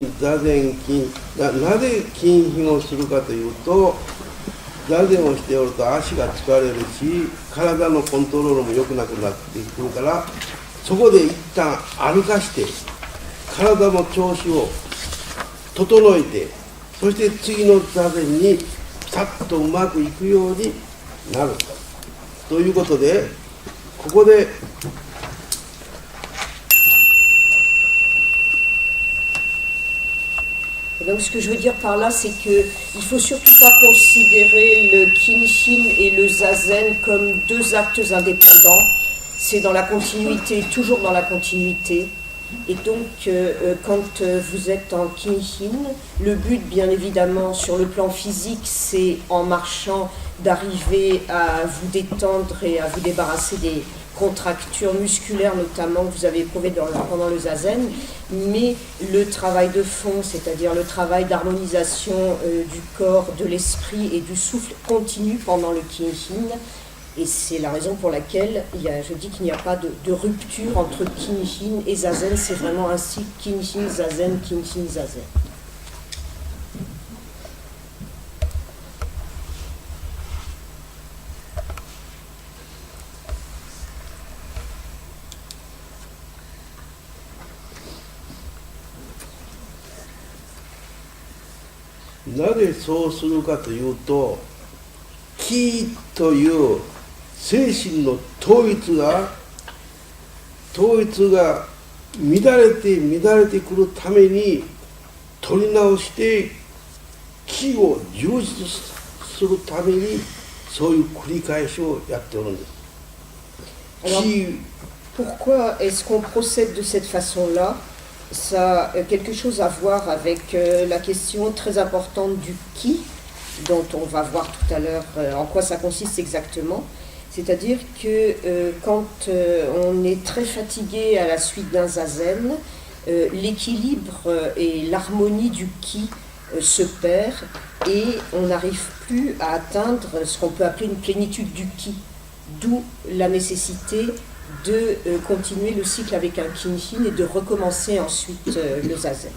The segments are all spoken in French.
座禅筋なぜ筋肥をするかというと、座禅をしておると足が疲れるし、体のコントロールも良くなくなってくるから、そこで一旦歩かして体の調子を整えて、そして次の座禅にさっとうまくいくようになるということで、ここでDonc ce que je veux dire par là, c'est qu'il ne faut surtout pas considérer le Kinshin et le Zazen comme deux actes indépendants. C'est dans la continuité, toujours dans la continuité. Et donc quand vous êtes en Kinshin, le but bien évidemment sur le plan physique, c'est en marchant d'arriver à vous détendre et à vous débarrasser des contractures musculaires notamment que vous avez éprouvées pendant le zazen, mais le travail de fond, c'est-à-dire le travail d'harmonisation du corps, de l'esprit et du souffle continue pendant le Kinshin. Et c'est la raison pour laquelle je dis qu'il n'y a pas de rupture entre Kinshin et Zazen, c'est vraiment un cycle Kinshin, Zazen, Kinshin, Zazen. なぜそうするかというと、気という精神の統一が乱れてくるために、取り直して気を充実するためにそういう繰り返しをやっておるんです。 Alors, pourquoi est-ce qu'on procède de cette façon-là? Ça a quelque chose à voir avec la question très importante du ki, dont on va voir tout à l'heure en quoi ça consiste exactement. C'est-à-dire que quand on est très fatigué à la suite d'un zazen, l'équilibre et l'harmonie du ki se perd et on n'arrive plus à atteindre ce qu'on peut appeler une plénitude du ki, d'où la nécessité de continuer le cycle avec un Kinshin et de recommencer ensuite le zazen.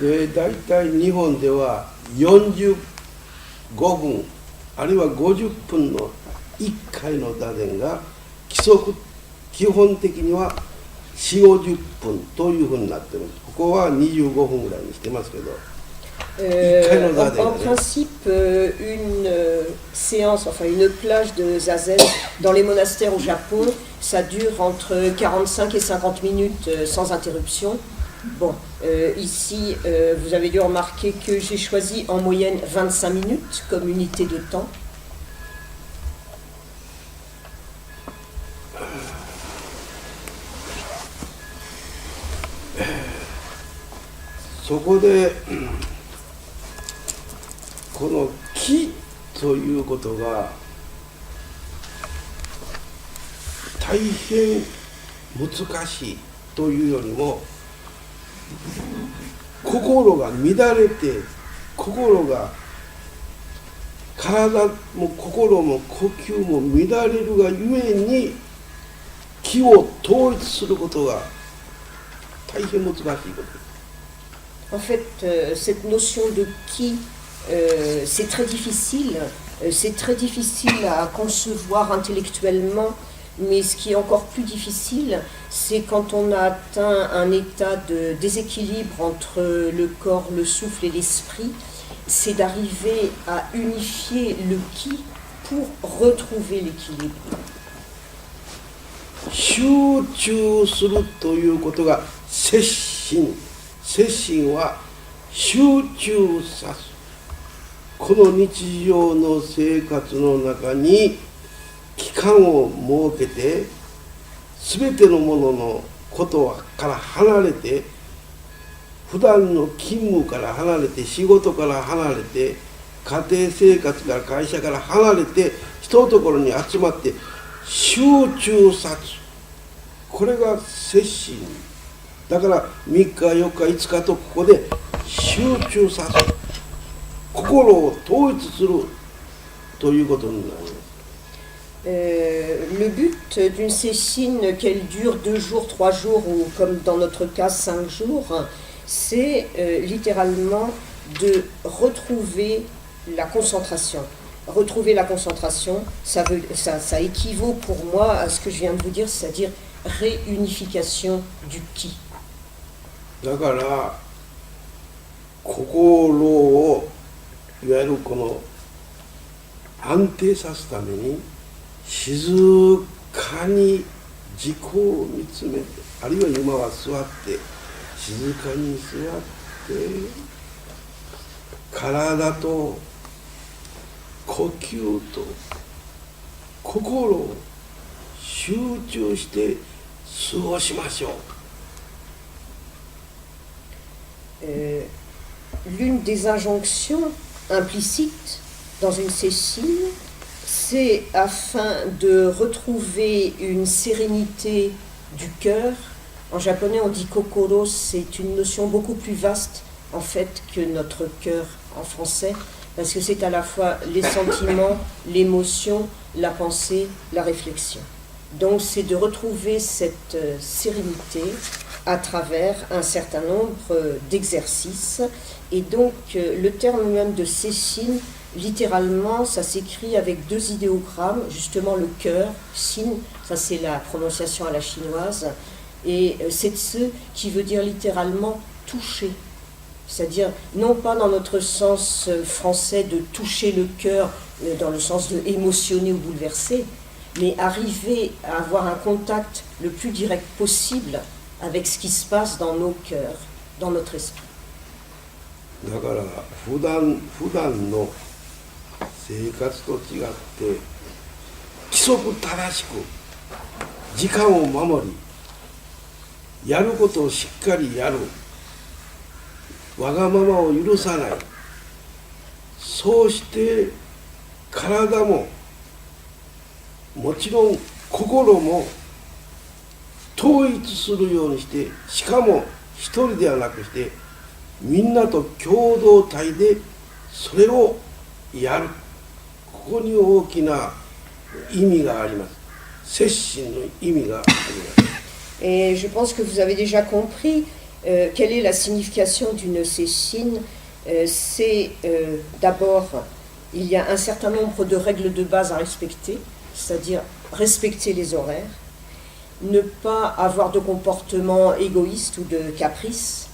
で大体日本では45分あるいは50分の1回の座禅が基本的には4、50分というふうになっているんです。ここは25分ぐらいにしてますけど、en principe, une séance, enfin une plage de zazen dans les monastères au Japon, ça dure entre 45 et 50 minutes sans interruption. Bon, ici, vous avez dû remarquer que j'ai choisi en moyenne 25 minutes comme unité de temps. そこでこの気ということが大変難しいというよりも、心が乱れて体も心も呼吸も乱れるがゆえに気を統一することが大変難しいことです。 En fait, cette notion de ki, c'est très difficile à concevoir intellectuellement, mais ce qui est encore plus difficile, c'est quand on a atteint un état de déséquilibre entre le corps, le souffle et l'esprit, c'est d'arriver à unifier le ki pour retrouver l'équilibre. 集中するということが摂心。摂心は集中さす。この日常の生活の中に期間を設けて、全てのもののことから離れて、普段の勤務から離れて、仕事から離れて、家庭生活から会社から離れて、一ところに集まって集中さす。これが摂心。だから3日4日5日とここで集中さす。心を統一するということになります。Le but d'une sessine, qu'elle dure 2 jours, 3 jours ou comme dans notre cas 5 jours, c'est littéralement de retrouver la concentration. Retrouver la concentration, ça équivaut pour moi à ce que je viens de vous dire, c'est-à-dire réunification du ki. だから心をいわゆるこの安定さすために静かに自己を見つめて、あるいは今は座って静かに座って体と呼吸と心を集中して過ごしましょう。L'une des injonctions implicites dans une sessine, c'est afin de retrouver une sérénité du cœur. En japonais, on dit kokoro, c'est une notion beaucoup plus vaste en fait que notre cœur en français, parce que c'est à la fois les sentiments, l'émotion, la pensée, la réflexion. Donc c'est de retrouver cette sérénité à travers un certain nombre d'exercices. Et donc le terme même de sessine, littéralement, ça s'écrit avec 2 idéogrammes, justement le cœur, sin, ça c'est la prononciation à la chinoise, et setsu qui veut dire littéralement toucher. C'est-à-dire, non pas dans notre sens français de toucher le cœur, dans le sens de émotionner ou bouleverser, mais arriver à avoir un contact le plus direct possible avec ce qui se passe dans nos cœurs, dans notre esprit. だから普段の生活と違って規則正しく時間を守り、やることをしっかりやる、わがままを許さない、そうして体ももちろん心も統一するようにして、しかも一人ではなくしてみんなと共同体でそれをやる。ここに大きな意味があります。摂心の意味があります。Et je pense que vous avez déjà compris quelle est la signification d'une sessine. C'est d'abord, il y a un certain nombre de règles de base à respecter, c'est-à-dire respecter les horaires, ne pas avoir de comportement égoïste ou de caprice,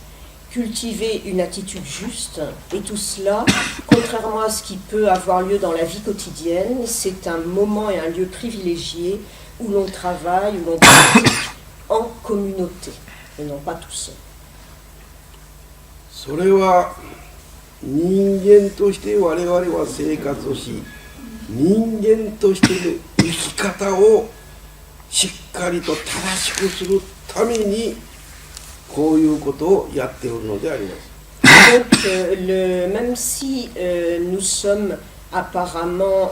cultiver une attitude juste, et tout cela, contrairement à ce qui peut avoir lieu dans la vie quotidienne, c'est un moment et un lieu privilégié où l'on travaille, où l'on pratique en communauté, et non pas tout seul. それは人間として我々は生活をし、人間としての生き方をしっかりと正しくするためにこういうことをやっているのであります。Donc, même si nous sommes apparemment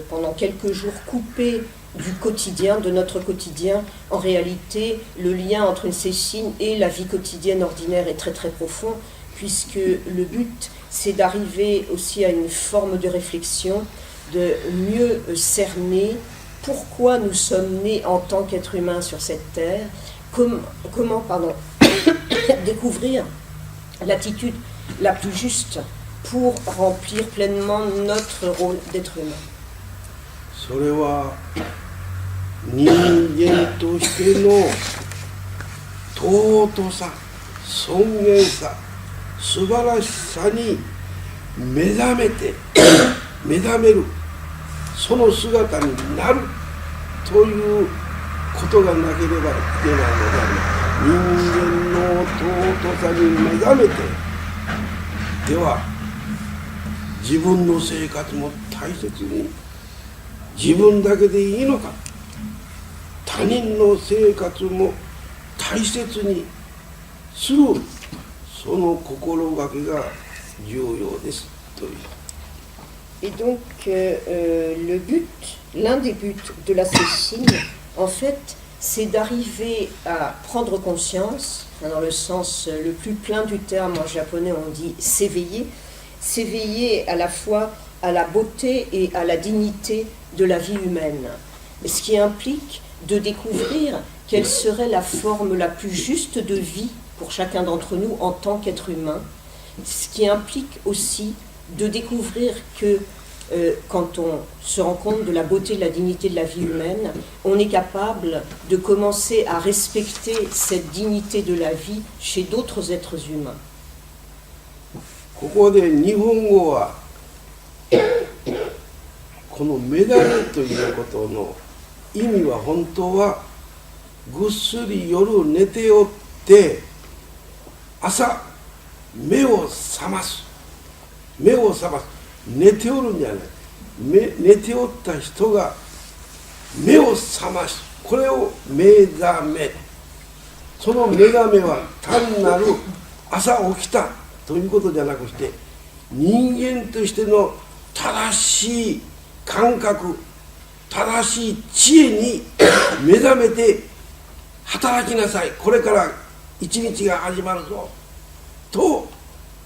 pendant quelques jours coupés du quotidien, de notre quotidien, en réalité, le lien entre une sessine et la vie quotidienne ordinaire est très très profond, puisque le but, c'est d'arriver aussi à une forme de réflexion, de mieux cerner pourquoi nous sommes nés en tant qu'êtres humains sur cette terre, comment découvrir l'attitude la plus juste pour remplir pleinement notre rôle d'être humain. それは人間としての尊さ、尊厳さ、素晴らしさに目覚める、その姿になるということがなければいけないのであります。人間の尊さに目覚めて、では自分の生活も大切に、自分だけでいいのか、他人の生活も大切にする、その心がけが重要ですという。Et donc, l'un des buts de la Sesshin, en fait, c'est d'arriver à prendre conscience, dans le sens le plus plein du terme, en japonais on dit s'éveiller à la fois à la beauté et à la dignité de la vie humaine, ce qui implique de découvrir quelle serait la forme la plus juste de vie pour chacun d'entre nous en tant qu'être humain, ce qui implique aussi de découvrir que quand on se rend compte de la beauté et de la dignité de la vie humaine, on est capable de commencer à respecter cette dignité de la vie chez d'autres êtres humains. ここで日本語はこの目覚めということの意味は本当はぐっすり夜寝ておって朝目を覚ます寝ておるんじゃない、寝ておった人が目を覚ます、これを目覚め、その目覚めは単なる朝起きたということじゃなくして、人間としての正しい感覚、正しい知恵に目覚めて働きなさい、これから一日が始まるぞと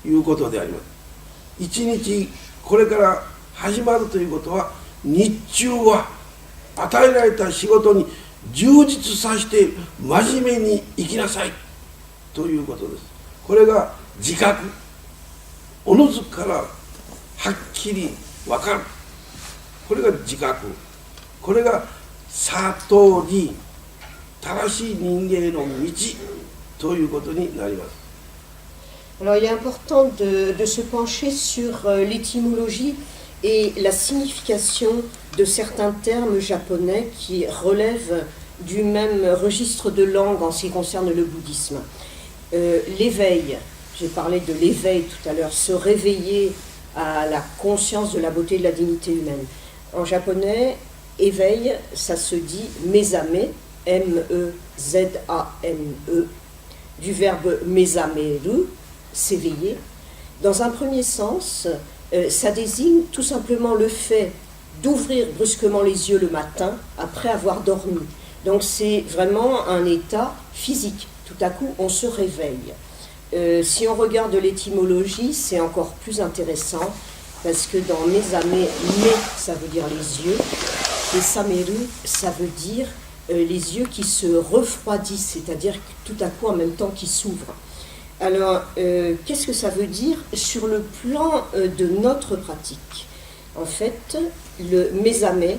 いうことであります。一日これから始まるということは、日中は与えられた仕事に充実させて真面目に生きなさいということです。これが自覚、おのずからはっきり分かる、これが自覚、これが悟り、正しい人間への道ということになります。Alors il est important de se pencher sur l'étymologie et la signification de certains termes japonais qui relèvent du même registre de langue en ce qui concerne le bouddhisme. L'éveil, j'ai parlé de l'éveil tout à l'heure, se réveiller à la conscience de la beauté et de la dignité humaine. En japonais, éveil, ça se dit mesame, M-E-Z-A-M-E, du verbe mesameru, s'éveiller. Dans un premier sens, ça désigne tout simplement le fait d'ouvrir brusquement les yeux le matin après avoir dormi. Donc c'est vraiment un état physique. Tout à coup, on se réveille. Si on regarde l'étymologie, c'est encore plus intéressant parce que dans mesame, me, ça veut dire les yeux, et sameru, ça veut dire les yeux qui se refroidissent, c'est-à-dire tout à coup en même temps qui s'ouvrent. Alors, qu'est-ce que ça veut dire sur le plan de notre pratique? En fait, le mesame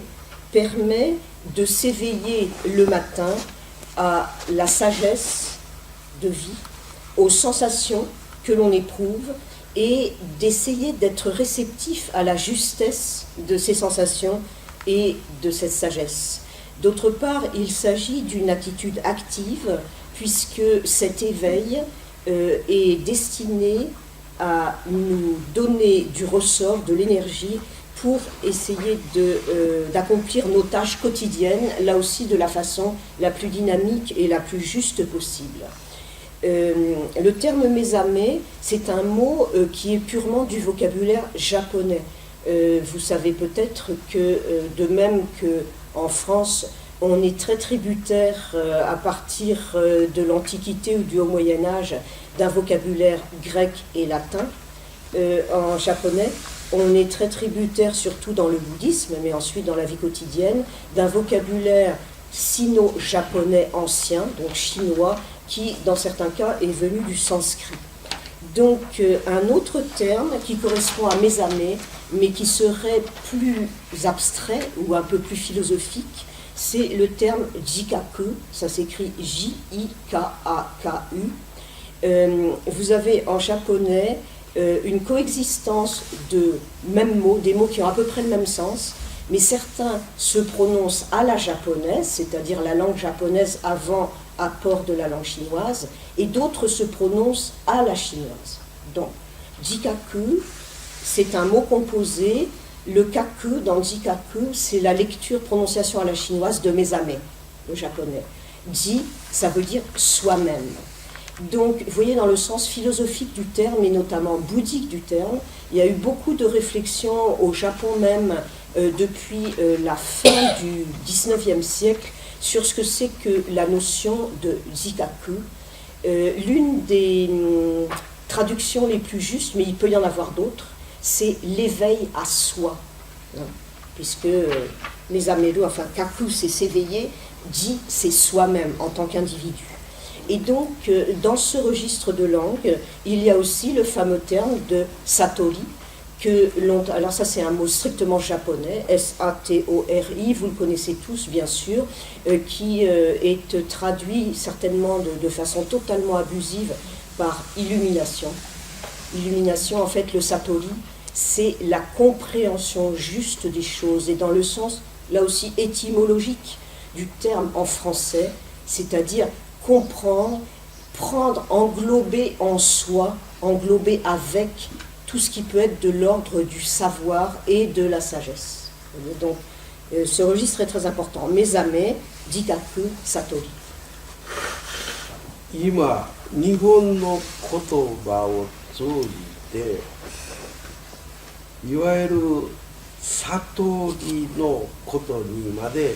permet de s'éveiller le matin à la sagesse de vie, aux sensations que l'on éprouve et d'essayer d'être réceptif à la justesse de ces sensations et de cette sagesse. D'autre part, il s'agit d'une attitude active puisque cet éveil est destiné à nous donner du ressort, de l'énergie pour essayer d'accomplir nos tâches quotidiennes, là aussi de la façon la plus dynamique et la plus juste possible. Le terme mesame, c'est un mot qui est purement du vocabulaire japonais. Vous savez peut-être que de même qu'en France, on est très tributaire à partir de l'Antiquité ou du Haut Moyen-Âge d'un vocabulaire grec et latin. En japonais, on est très tributaire, surtout dans le bouddhisme, mais ensuite dans la vie quotidienne, d'un vocabulaire sino-japonais ancien, donc chinois, qui dans certains cas est venu du sanskrit. Donc un autre terme qui correspond à mesame, mais qui serait plus abstrait ou un peu plus philosophique, c'est le terme jikaku, ça s'écrit J-I-K-A-K-U. Vous avez en japonais une coexistence de mêmes mots, des mots qui ont à peu près le même sens, mais certains se prononcent à la japonaise, c'est-à-dire la langue japonaise avant apport de la langue chinoise, et d'autres se prononcent à la chinoise. Donc, jikaku, c'est un mot composé. Le kaku, dans le jikaku, c'est la lecture, prononciation à la chinoise de mesame, le japonais. Ji, ça veut dire soi-même. Donc, vous voyez, dans le sens philosophique du terme, et notamment bouddhique du terme, il y a eu beaucoup de réflexions au Japon même, depuis la fin du XIXe siècle, sur ce que c'est que la notion de jikaku. L'une des traductions les plus justes, mais il peut y en avoir d'autres, c'est l'éveil à soi. Puisque les améru, enfin kaku c'est s'éveiller, ji c'est soi-même en tant qu'individu. Et donc, dans ce registre de langue, il y a aussi le fameux terme de satori, alors ça c'est un mot strictement japonais, S-A-T-O-R-I, vous le connaissez tous bien sûr, qui est traduit certainement de façon totalement abusive par illumination. Illumination, en fait, le satori, c'est la compréhension juste des choses, et dans le sens, là aussi, étymologique du terme en français, c'est-à-dire comprendre, prendre, englober en soi, englober avec tout ce qui peut être de l'ordre du savoir et de la sagesse. Donc, ce registre est très important. Mesame, jikaku, satori. 今日本の言葉を通じていわゆる悟りのことにまで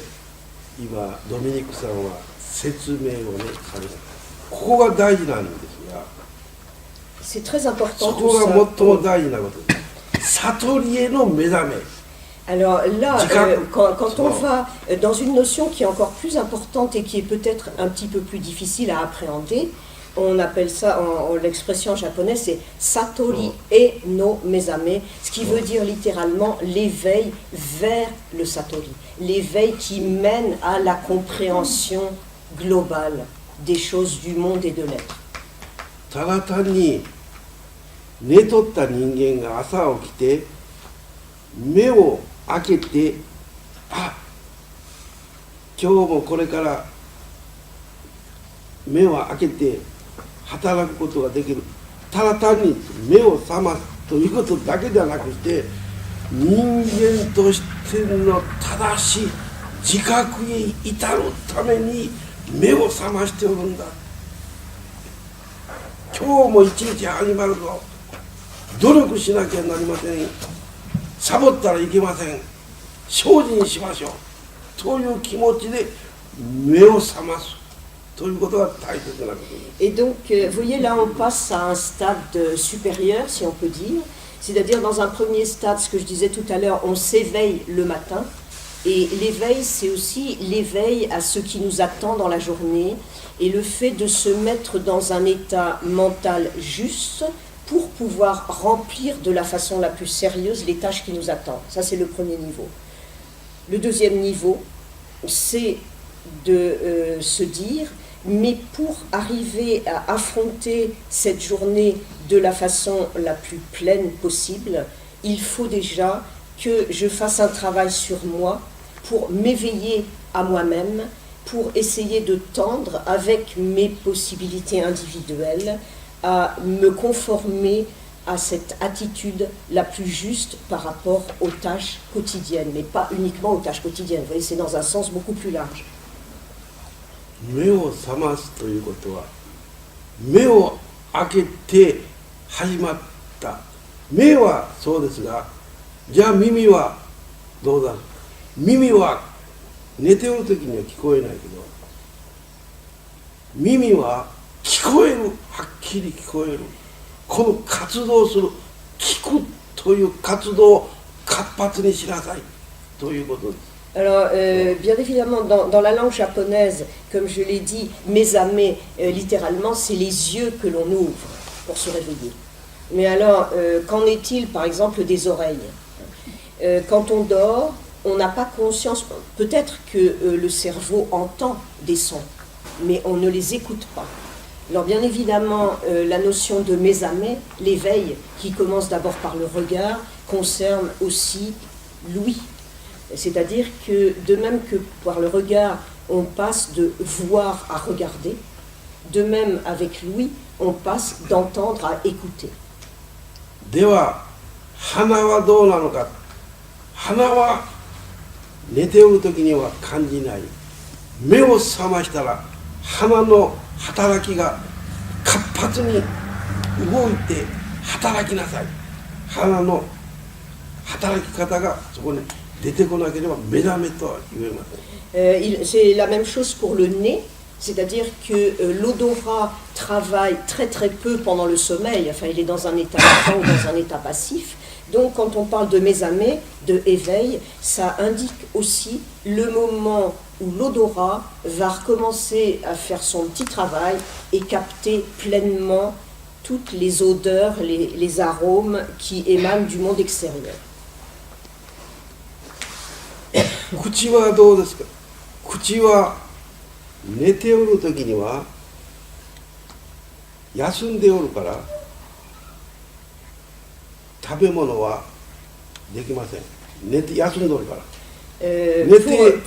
今ドミニクさんは説明をねされた。ここが大事なんですが、 C'est très important そ tout こが ça. 最も大事なことです。悟りへの目覚め。 Alors là, Jikaku. quand on va dans une notion qui est encore plus importante et qui est peut-être un petit peu plus difficile à appréhender, on appelle ça, l'expression japonaise, c'est satori e no mesame, ce qui veut dire littéralement l'éveil vers le satori, l'éveil qui mène à la compréhension globale des choses du monde et de l'être. ただ単に寝とった人間が朝起きて目を開けて、あ、今日もこれから目を開けて働くことができる、ただ単に目を覚ますということだけではなくして、人間としての正しい自覚に至るために目を覚ましておるんだ。今日も一日始まるぞ、努力しなきゃなりません、サボったらいけません、精進しましょうという気持ちで目を覚ますということが大切なことです。 Et donc, vous voyez, là, on passe à un stade supérieur, si on peut dire. C'est-à-dire, dans un premier stade, ce que je disais tout à l'heure, on s'éveille le matin. Et l'éveil, c'est aussi l'éveil à ce qui nous attend dans la journée et le fait de se mettre dans un état mental juste pour pouvoir remplir de la façon la plus sérieuse les tâches qui nous attendent. Ça, c'est le premier niveau. Le deuxième niveau, c'est de se dire, mais pour arriver à affronter cette journée de la façon la plus pleine possible, il faut déjà que je fasse un travail sur moi pour m'éveiller à moi-même, pour essayer de tendre avec mes possibilités individuelles à me conformer à cette attitude la plus juste par rapport aux tâches quotidiennes, mais pas uniquement aux tâches quotidiennes. Vous voyez, c'est dans un sens beaucoup plus large. 目を覚ますということは、目を開けて始まった。目はそうですが、じゃあ耳はどうだ。耳は寝ておる時には聞こえないけど、耳は聞こえる、はっきり聞こえる。この活動する、聞くという活動を活発にしなさいということです。 Alors, bien évidemment, dans la langue japonaise, comme je l'ai dit, mesame, littéralement, c'est les yeux que l'on ouvre pour se réveiller. Mais alors, qu'en est-il, par exemple, des oreilles? Quand on dort, on n'a pas conscience, peut-être que le cerveau entend des sons, mais on ne les écoute pas. Alors, bien évidemment, la notion de mesame, l'éveil, qui commence d'abord par le regard, concerne aussi l'ouïe. C'est-à-dire que de même que par le regard, on passe de voir à regarder, de même avec l'ouïe, on passe d'entendre à écouter. では鼻はどうなのか。鼻は寝ておる時には感じない。目を覚ましたら鼻の働きが活発に動いて働きなさい。鼻の働き方がそこに出てこなければ目覚めとは言えません。C'est la même chose pour le nez, c'est-à-dire que l'odorat travaille très très peu pendant le sommeil, enfin il est dans un état latent ou dans un état passif. Donc quand on parle de mésame, de éveil, ça indique aussi le moment où l'odorat va recommencer à faire son petit travail et capter pleinement toutes les odeurs, les arômes qui émanent du monde extérieur. 口はどうですか。口は寝ておる時には休んでおるから食べ物はできません。寝て休んでおるから。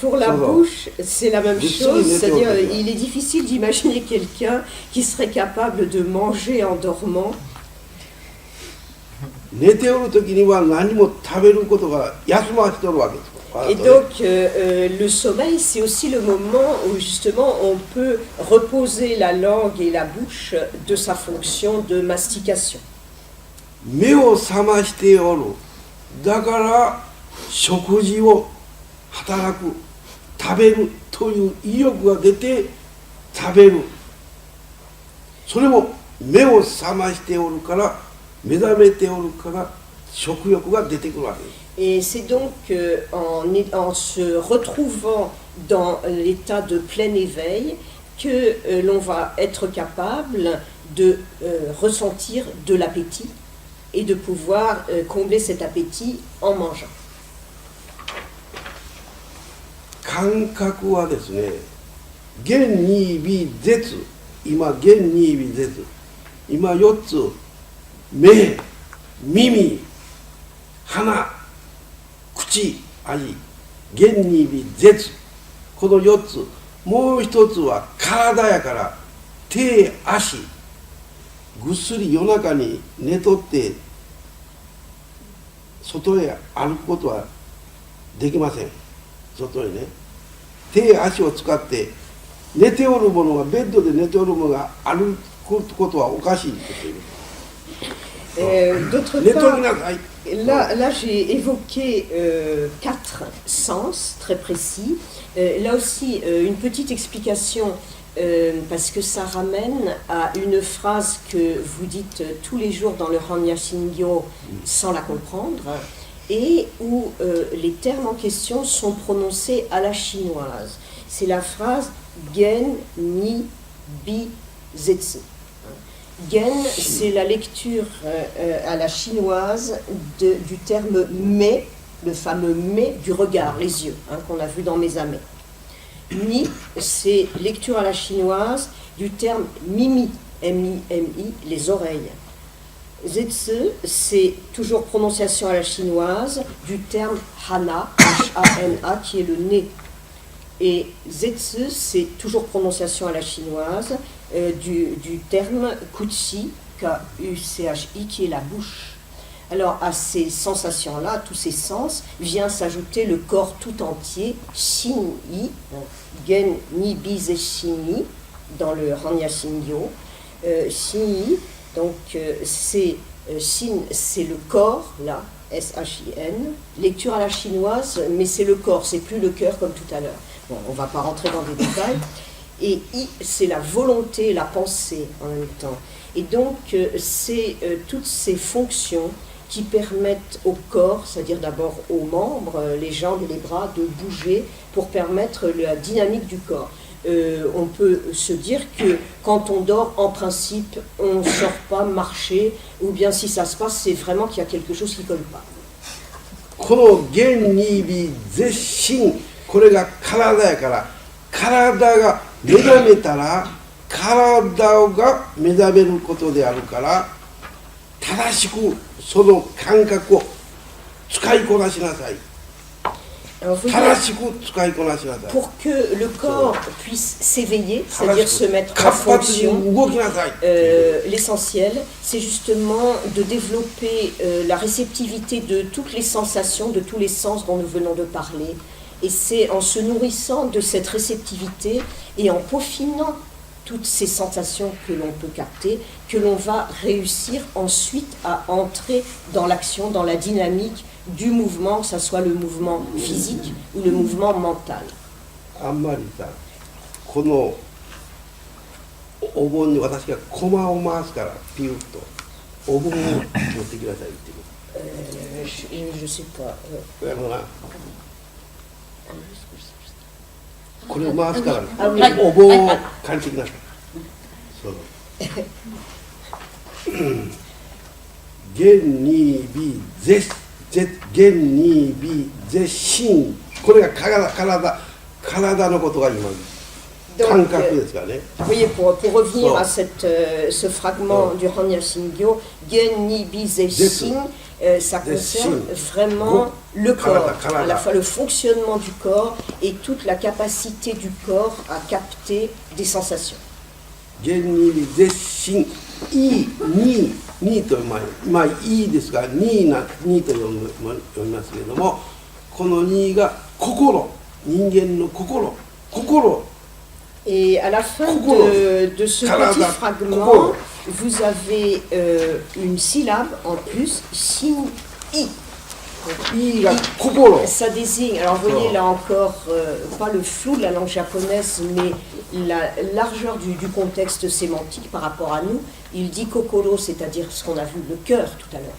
Pour la bouche, c'est la même chose, c'est-à-dire il est difficile d'imaginer quelqu'un qui serait capable de manger en dormant. 寝ておる時には何も食べることが休ましておるわけです。Et donc le sommeil, c'est aussi le moment où justement on peut reposer la langue et la bouche de sa fonction de mastication. 目を覚ましておる。だから食事を働く、食べるという意欲が出て食べる。それも目を覚ましておるから目覚めておるから食欲が出てくるわけです。Et c'est donc en se retrouvant dans l'état de plein éveil que l'on va être capable de ressentir de l'appétit et de pouvoir combler cet appétit en mangeant. 感覚はですね、言二微舌、今言二微舌、今4つ、目、耳、鼻、口、味、言二微舌、この4つ、もう一つは体やから手、足、ぐっすり夜中に寝とって外へ歩くことはできません。外へね、手足を使って寝ておるものがベッドで寝ておるものが歩くことはおかしいですよ。D'autre part, là j'ai évoqué 4 sens très précis. Là aussi, une petite explication, parce que ça ramène à une phrase que vous dites tous les jours dans le Hanya Shingyo sans la comprendre, et où les termes en question sont prononcés à la chinoise. C'est la phrase Gen, Ni, Bi, Zetsu. Gen, c'est la lecture à la chinoise du terme mais, le fameux mais du regard, les yeux, qu'on a vu dans Mésame. Ni, c'est lecture à la chinoise du terme mimi, M-I-M-I, les oreilles. Zetsu, c'est toujours prononciation à la chinoise du terme hana, H-A-N-A, qui est le nez. Et zetsu, c'est toujours prononciation à la chinoise du terme kuchi, K-U-C-H-I, qui est la bouche. Alors à ces sensations-là, tous ces sens, vient s'ajouter le corps tout entier, shin-i, gen ni bize shin-i, dans le Hanya Shingyo. Shin-i, donc c'est shin, c'est le corps, là, S-H-I-N, lecture à la chinoise, mais c'est le corps, c'est plus le cœur comme tout à l'heure. Bon, on ne va pas rentrer dans des détails. Et I, c'est la volonté, la pensée en même temps. Et donc, c'est toutes ces fonctions qui permettent au corps, c'est-à-dire d'abord aux membres, les jambes et les bras, de bouger pour permettre la dynamique du corps. On peut se dire que quand on dort, en principe, on ne sort pas marcher, ou bien si ça se passe, c'est vraiment qu'il y a quelque chose qui ne colle pas. この言二微舌心、これが体やから、体が目覚めたら体が目覚めることであるから、正しくその感覚を使いこなしなさい。Alors, vous voyez, 正しく使いこなしなさい。 pour que le corps puisse s'éveiller, 正 c'est-à-dire し se く mettre en 活発 fonction, に動きなさい。 l'essentiel, c'est justement de développer la réceptivité de toutes les sensations, de tous les sens dont nous venons de parler. Et c'est en se nourrissant de cette réceptivité et en peaufinant toutes ces sensations que l'on peut capter, que l'on va réussir ensuite à entrer dans l'action, dans la dynamique du mouvement, que ce soit le mouvement physique ou le mouvement mental. あんまりさ、このお盆に私が駒を回すからピュッとお盆を持ってきなさいっていう Je sais pas. やろうな。これを回すから、あはいお盆を借りてきなさい。そう。現に微絶現に微絶心、これが体のことが今 Donc, 感覚ですからね。 vous voyez, pour revenir So. à ce fragment So. du Hanya Shingyo, Gen Ni Bi Ze Shin, ça concerne vraiment le corps, à la fois le fonctionnement du corps et toute la capacité du corps à capter des sensations. 現に微絶心、いにとまあいいですがにと読みますけれども、このにが心、人間の心。 Et à la fin de ce Kalada. petit fragment, vous avez une syllabe en plus, Shin I. いが心。 Ça désigne, alors vous voyez Oh. là encore, pas le flou de la langue japonaise, mais la largeur du contexte sémantique par rapport à nous. Il dit kokoro, c'est-à-dire ce qu'on a vu, le cœur tout à l'heure.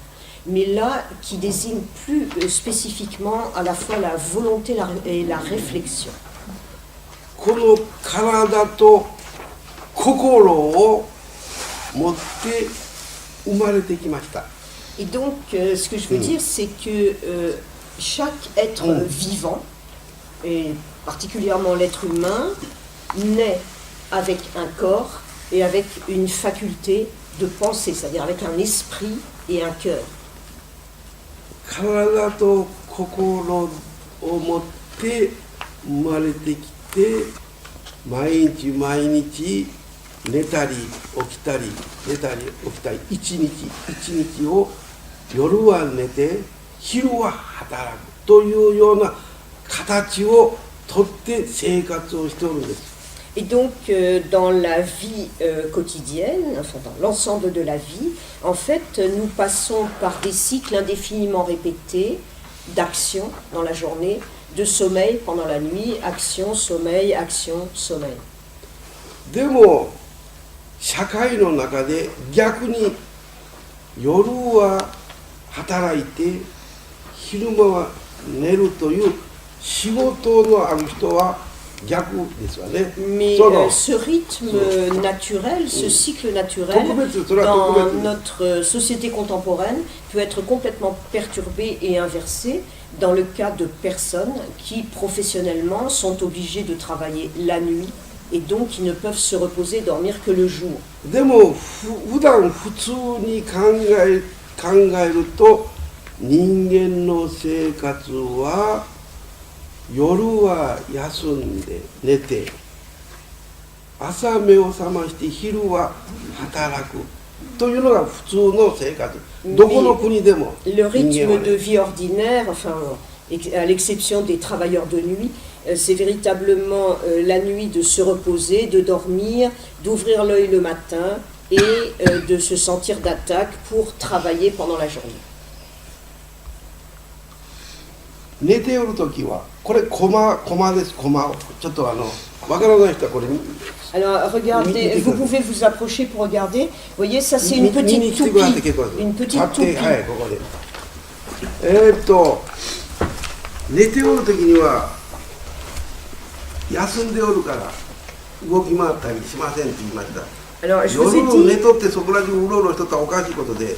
Mais là, qui désigne plus spécifiquement à la fois la volonté et la réflexion. この体と心を持って生まれてきました。 Et donc, ce que je veux dire, c'est que chaque être vivant, et particulièrement l'être humain, naît avec un corps et avec une faculté de penser, c'est-à-dire avec un esprit et un cœur. 体と心を持って生まれてきて、毎日寝たり起きたり寝たり起きたり一日を夜は寝て昼は働くというような形をとって生活をしておるんです。 Et donc, dans la vie quotidienne, enfin dans l'ensemble de la vie, en fait, nous passons par des cycles indéfiniment répétés d'action dans la journée, de sommeil pendant la nuit, action, sommeil, sommeil. でも社会の中で逆に夜は働いて昼間は寝るという仕事のある人は逆ですよね。 Mais その ce rythme naturel, ce cycle naturel, 特別、それは dans 特別。 notre société contemporaine, peut être complètement perturbé et inversé dans le cas de personnes qui, professionnellement, sont obligées de travailler la nuit et donc qui ne peuvent se reposer, dormir que le jour. でも普段普通に考えると人間の生活は夜は休んで寝て朝目を覚まして昼は働くというのが普通の生活。どこの国でも Le 人間は rythme ね de vie ordinaire, enfin, à l'exception des travailleurs de nuit, c'est véritablement la nuit de se reposer, de dormir, d'ouvrir l'œil le matin et de se sentir d'attaque pour travailler pendant la journée. 寝ておるときはこれコマです。コマをちょっとわからない人はこれ Alors regardez, vous pouvez vous approcher pour regarder. Vous voyez, ça c'est une 見に petite 来てくださって toupie. 結構です。 Une petite 立って toupie. はいここで寝ておるときには休んでおるから動き回ったりしませんって言いました。 Alors je vous 夜 ai 寝とってそこら中うろうろしとったらおかしいことで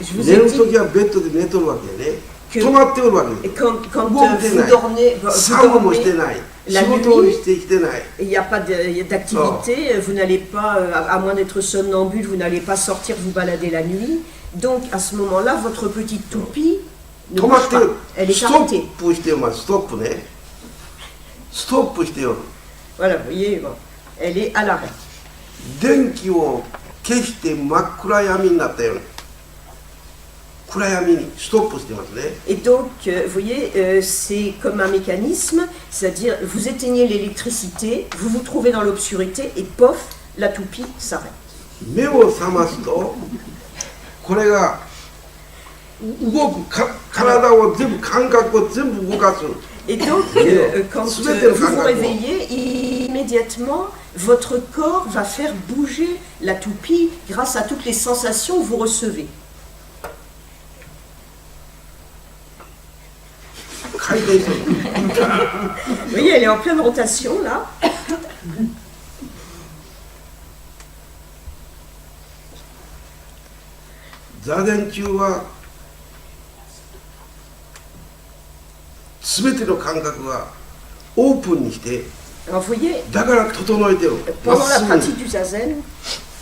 dit, je vous 寝 ai る dit ときはベッドで寝とるわけでね que 止まっておるわけ et です。 quand Bon, vous dormez, vous 作務もして dormez ない。 la 仕事を nuit, してきてない。 il n'y a pas d'activité, vous n'allez pas, à moins d'être somnambule, vous n'allez pas sortir vous balader la nuit. Donc à ce moment-là, votre petite toupie ne 止ま bouge ってる pas. Elle est ストッ arrêtée. プしてますストップねストップしてよ Voilà, vous voyez, bon, elle est à l'arrêt. 電気を消して真っ暗闇になったように暗闇にストップしてますね Et donc, vous voyez, c'est comme un mécanisme, c'est-à-dire vous éteignez l'électricité, vous vous trouvez dans l'obscurité et pof, la toupie s'arrête. 目を覚ますとこれが動くか体を全部感覚を全部動かす Et donc, quand vous vous réveillez, immédiatement, votre corps va faire bouger la toupie grâce à toutes les sensations que vous recevez. 回転する Vous voyez, elle est en pleine rotation là. 座禅中は全ての感覚がオープンにして Alors, vous voyez, だから整えてるまっ pendant す la ぐに pratique du zazen,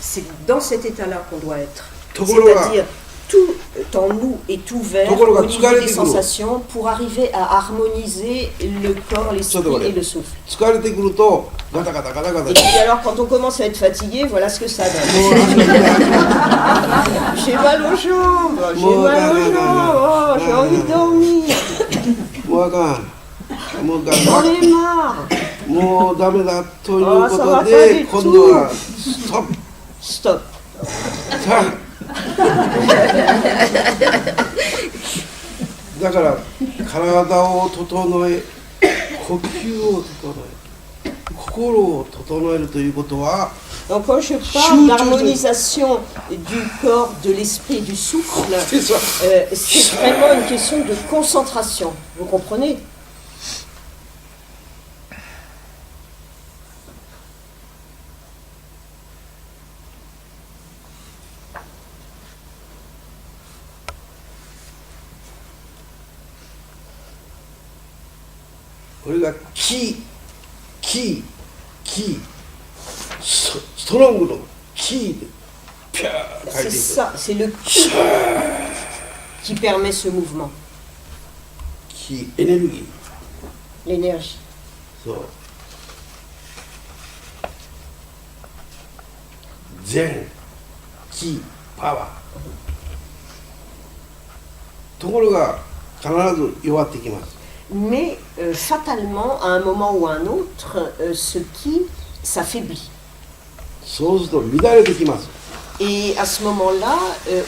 c'est dans cet état-là qu'on doit être. ところが C'est-à-dire, tout en nous est ouvert Toころが au niveau 疲れてくる。 des sensations pour arriver à harmoniser le corps, l'esprit et le souffle. 疲れてくるとガタガタガタガタ Et puis alors, quand on commence à être fatigué, voilà ce que ça donne. J'ai mal aux jambes, j'ai mal aux jambes, oh, j'ai envie de dormir, もうあかんもう j'en ai marre. もうダメだというこ あーそとうはでそう今度はストップ Stop. さあだから体を整え呼吸を整え心を整えるということは Donc quand je parle d'harmonisation du corps, de l'esprit et du souffle, 実は c'est vraiment une question de concentration. Vous comprenez? これがキーストロングのキーでピャー書いてい C'est く ça, c'est le qui permet ce mouvement, キーエネルギー l'énergie. そう禅キーパワーところが必ず弱ってきます Mais fatalement, à un moment ou à un autre, ce qui s'affaiblit. そうすると乱れてきます Et à ce moment-là,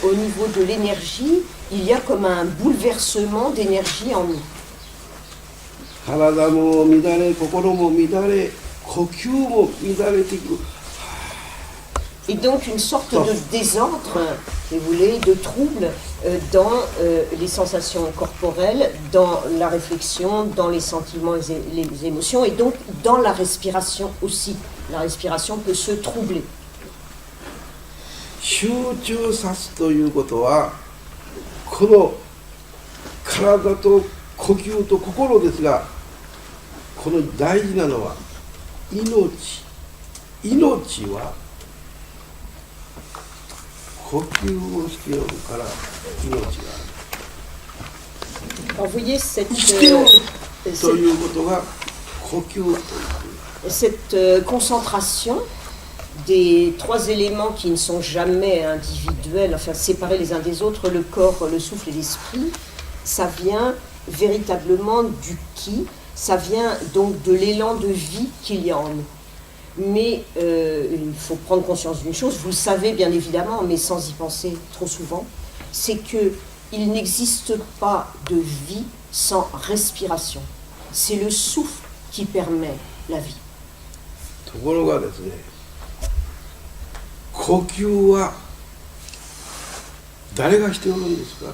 au niveau de l'énergie, il y a comme un bouleversement d'énergie en nous. 体も乱れ心も乱れ呼吸も乱れていく Et donc une sorte de désordre, si vous voulez, de trouble dans les sensations corporelles, dans la réflexion, dans les sentiments et les émotions, et donc dans la respiration aussi. La respiration peut se troubler. 集中さすということはこの体と呼吸と心ですがこの大事なのは命は呼吸をしておるから命がある Alors, vous voyez cette, 生きておるということが呼吸という cette concentration des trois éléments qui ne sont jamais individuels, enfin séparés les uns des autres, le corps, le souffle et l'esprit, ça vient véritablement du ki, ça vient donc de l'élan de vie qu'il y a en nous. Mais il faut prendre conscience d'une chose, vous le savez bien évidemment, mais sans y penser trop souvent, c'est qu'il n'existe pas de vie sans respiration. C'est le souffle qui permet la vie. ところがですね呼吸は誰がしておるんですか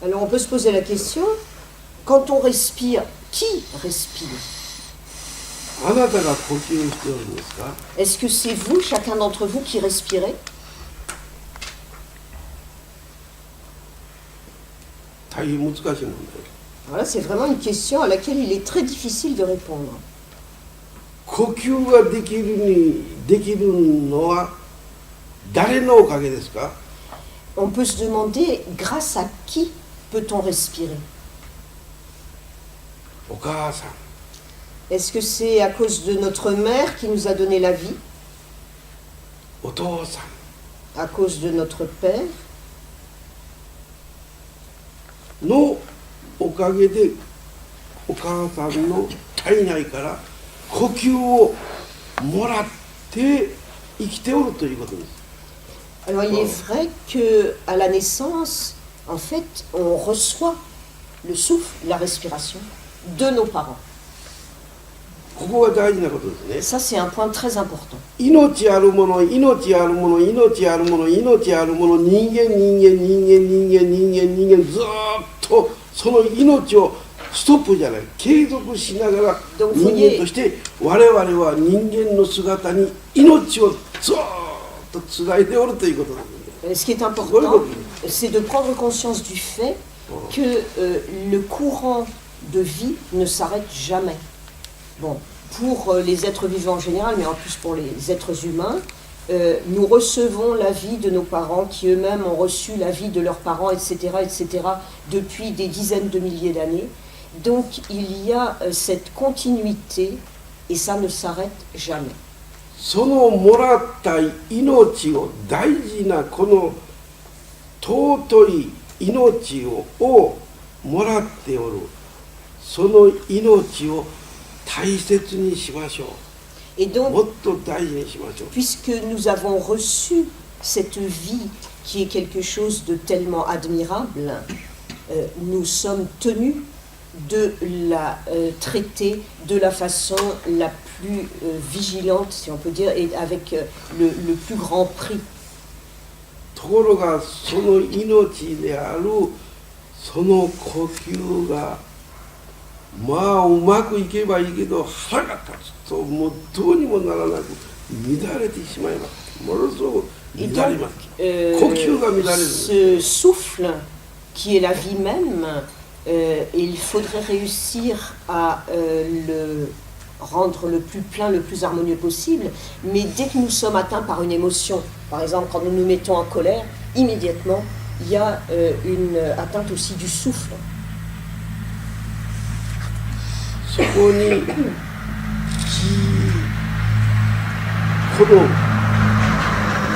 Alors on peut se poser la question, quand on respire, qui respire? あなたが呼吸しておるんですか Est-ce que c'est vous, chacun d'entre vous, qui respirez? 大変難しい問題 Voilà, c'est vraiment une question à laquelle il est très difficile de répondre. 呼吸ができるのは誰のおかげですか on peut se demander grâce à qui peut-on respirer? お母さん、 Est-ce que c'est à cause de notre mère qui nous a donné la vie? お父さん À cause de notre père? のおかげでお母さんの体内から呼吸をもらって生きておるということです。 Alors il est vrai que à la naissance, en fait, on reçoit le souffle, la respiration de nos parents. ここが大事なことですね。 Ça, c'est un point très important. 命あるもの、命あるもの、命あるもの、命あるもの、人間、ずーっとその命をストップじゃない、継続しながら人間として我々は人間の姿に命をずーっとつないでおるということです。 Ce qui est important, c'est de prendre conscience du fait que le courant de vie ne s'arrête jamais. Bon, pour les êtres vivants en général, mais en plus pour les êtres humains, nous recevons la vie de nos parents qui eux-mêmes ont reçu la vie de leurs parents, etc., depuis des dizaines de milliers d'années. Donc il y a cette continuité et ça ne s'arrête jamais. そのもらった命を大事なこの尊い命をもらっておる、その命を大切にしましょう。 Et donc, もっと大事にしましょう。 puisque nous avons reçu cette vie qui est quelque chose de tellement admirable, nous sommes tenus de la traiter de la façon la plus vigilante, si on peut dire, et avec le plus grand prix. ところがその命であるその呼吸がまあうまくいけばいいけど腹が立つともうどうにもならなく乱れてしまいます。ものすごく Et 乱 donc, れます。呼吸が乱れる。 ce souffle qui est la vie même, il faudrait réussir à le rendre le plus plein, le plus harmonieux possible, mais dès que nous sommes atteints par une émotion, par exemple quand nous nous mettons en colère, immédiatement il y a une atteinte aussi du souffle. そこにこの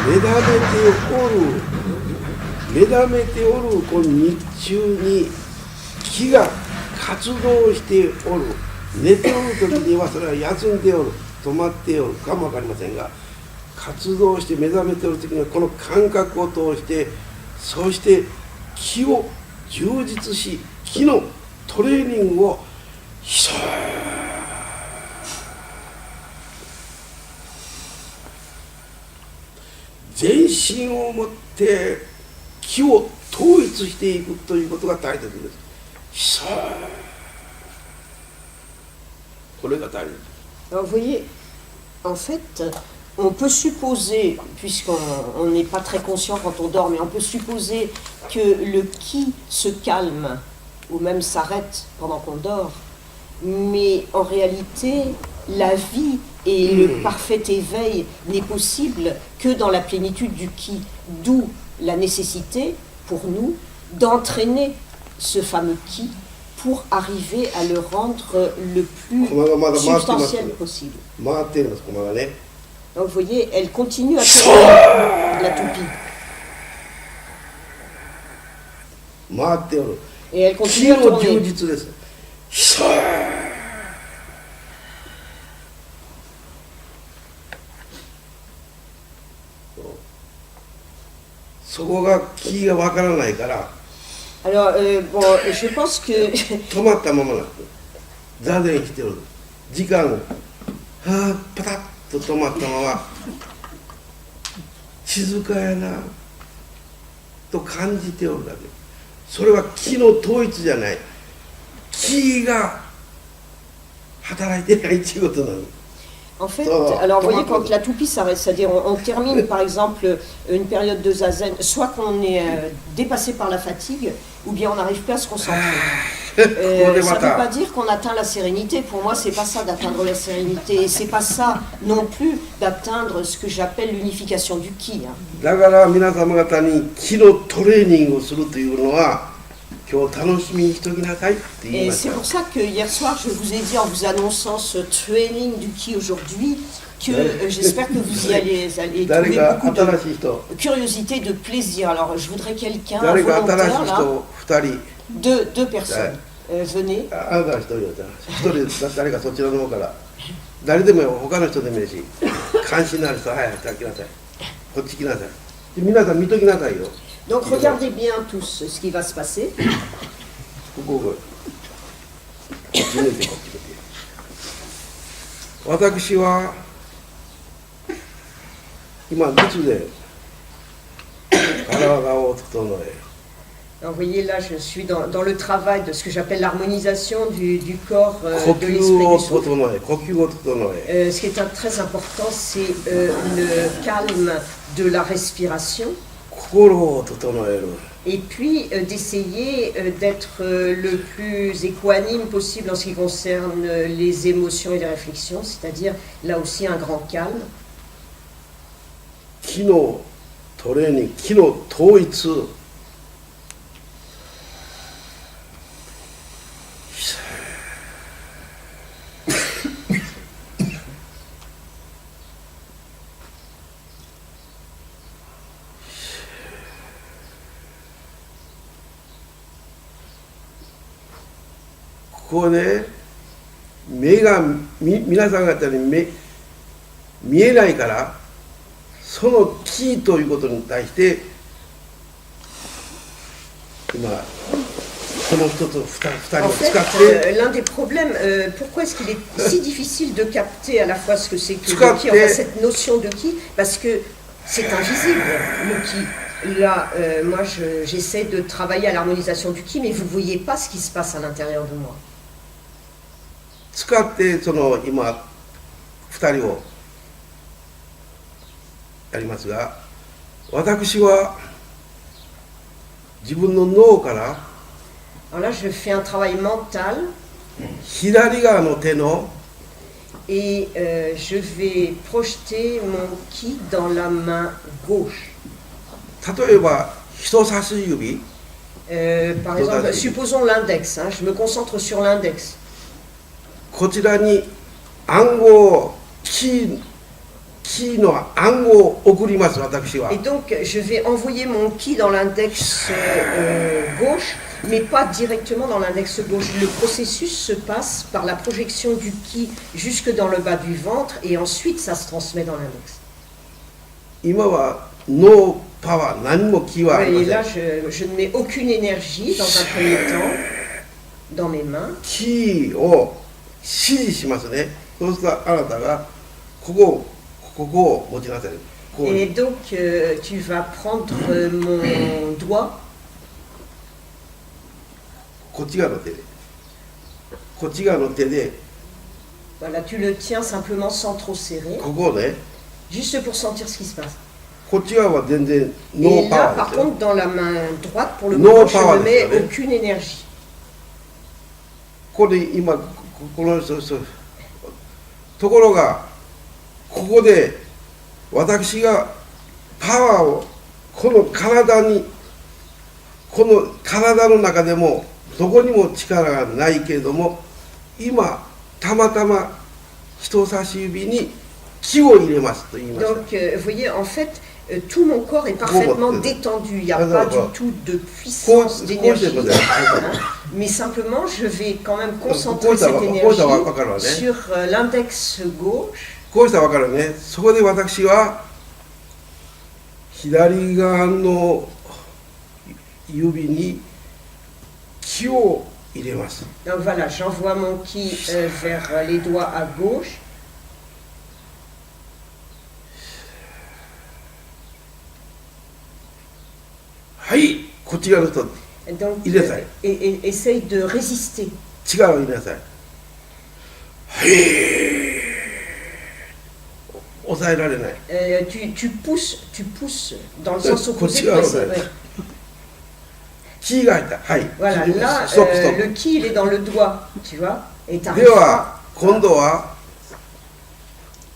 目覚めておるこの日中に気が活動しておる、寝ておる時にはそれは休んでおる、止まっておるかも分かりませんが、活動して目覚めておる時にはこの感覚を通して、そして気を充実し、気のトレーニングを全身をもって気を統一していくということが大切です。これが大切。 Alors vous voyez, en fait, on peut supposer, puisqu'on n'est pas très conscient quand on dort, mais on peut supposer que le qui se calme ou même s'arrête pendant qu'on dort, mais en réalité, la vie et le parfait éveil n'est possible que dans la plénitude du qui, d'où la nécessité pour nous d'entraîner ce fameux qui pour arriver à le rendre le plus substantiel possible. Donc vous voyez, elle continue à tourner la toupie. Et elle continue à tourner. そこが気がわからないから。 Alors, bon, je pense que 止まったままなの。座禅してる。時間をパタッと止まったまま静かやなと感じておるだけ。それは気の統一じゃない。気が働いてないっていうことなの。 En fait, alors vous voyez, quand la toupie s'arrête, c'est-à-dire on termine par exemple une période de zazen, soit qu'on est dépassé par la fatigue, ou bien on n'arrive pas à se concentrer. ここで Ça ま ne veut pas た dire qu'on atteint la sérénité. Pour moi, c'est pas ça d'atteindre la sérénité. Et c'est pas ça non plus d'atteindre ce que j'appelle l'unification du ki, hein. だから皆様方に気のトレーニングをするというのは今日楽しみにしときなさいって言い Et まし c'est た。 pour ça que hier soir, je vous ai dit en vous annonçant ce training du ki aujourd'hui, que j'espère que vous y allez 誰 trouver か beaucoup 新 de しい人、 curiosité, de plaisir. Alors, je voudrais quelqu'un, un 誰か新し volontaire, い là, 人2人、 deux personnes. Venez. あなたは1人だったら、1人誰かそちらの方から、誰でもいいよ、他の人でもいいし、関心のある人は早く来なさい。こっち来なさい。で皆さん見ときなさいよ。 Donc, regardez bien tous ce qui va se passer. こここっち向いてこっち向いて。私は今熱で体を整え、 Alors, vous voyez, là, je suis dans le travail de ce que j'appelle l'harmonisation du corps, 呼 de 吸 l'esprit, を du souffle. 整え、呼吸を整え、 Ce qui est très important, c'est le calme de la respiration. 心を整える。 Et puis d'essayer d'être le plus équanime possible en ce qui concerne les émotions et les réflexions, c'est-à-dire là aussi un grand calme. 気のトレーニング、気の統一。ここで目が皆さん方に見えないから、そのキーということに対して今この一つ二人 En を fait, 使って l'un des problèmes, pourquoi est-ce qu'il est si difficile de capter à la fois ce que c'est que le Capter. ki, enfin cette notion de ki, parce que c'est invisible, le ki. Là, moi, j'essaie de travailler à l'harmonisation du ki, mais vous ne voyez pas ce qui se passe à l'intérieur de moi. 使ってその今二人をやりますが、私は自分の脳から Alors là, je fais un travail mental 左側の手の et je vais projeter mon ki dans la main gauche. 例えば人差し指、 Par exemple, supposons l'index, hein, je me concentre sur l'index. こちらに暗号キーの暗号を送ります私は Et donc, je vais envoyer mon ki dans l'index gauche, mais pas directement dans l'index gauche. Le processus se passe par la projection du ki jusque dans le bas du ventre, et ensuite ça se transmet dans l'index. 今はノーパワー何もキーはあり Et ま là, せん je ne mets aucune énergie dans un premier temps dans mes mains. キーを指示しますね。そうするとあなたがここを持ちなさい。こう Et donc, tu vas prendre mon doigt, こっち側の手でこっち側の手で voilà, tu le tiens simplement sans trop serrer, ここをね juste pour sentir ce qui se passe. こっち側は全然ノ Et ーパ là, ワー par ですよ。 contre, dans la main droite, pour le No moment, je power, ne mets c'est vrai. aucune énergie. ここで今この人ところがここで私がパワーをこの体の中でもどこにも力がないけれども今たまたま人差し指に気を入れますと言いました。 Donc, vous voyez, en fait, tout mon corps est parfaitement détendu. Il n'y a pas du tout de puissance d'énergie. Hein, mais simplement, je vais quand même concentrer cette énergie sur l'index gauche. こうしたら分かるね。そこで私は左側の指に気を入れます。 Donc voilà, j'envoie mon ki vers les doigts à gauche. はい、こっち側の人 Donc, Il est ça. et essaye de résister. 力を入れなさい。はい抑えられない。 Tu pousses dans le sens opposé. Continue à Presser, remettre. ouais. キーが入った。はい。 Voilà, là, ストップストッ le ki, il est dans le doigt, tu vois. Et プ。 t'arrives で pas. は今度は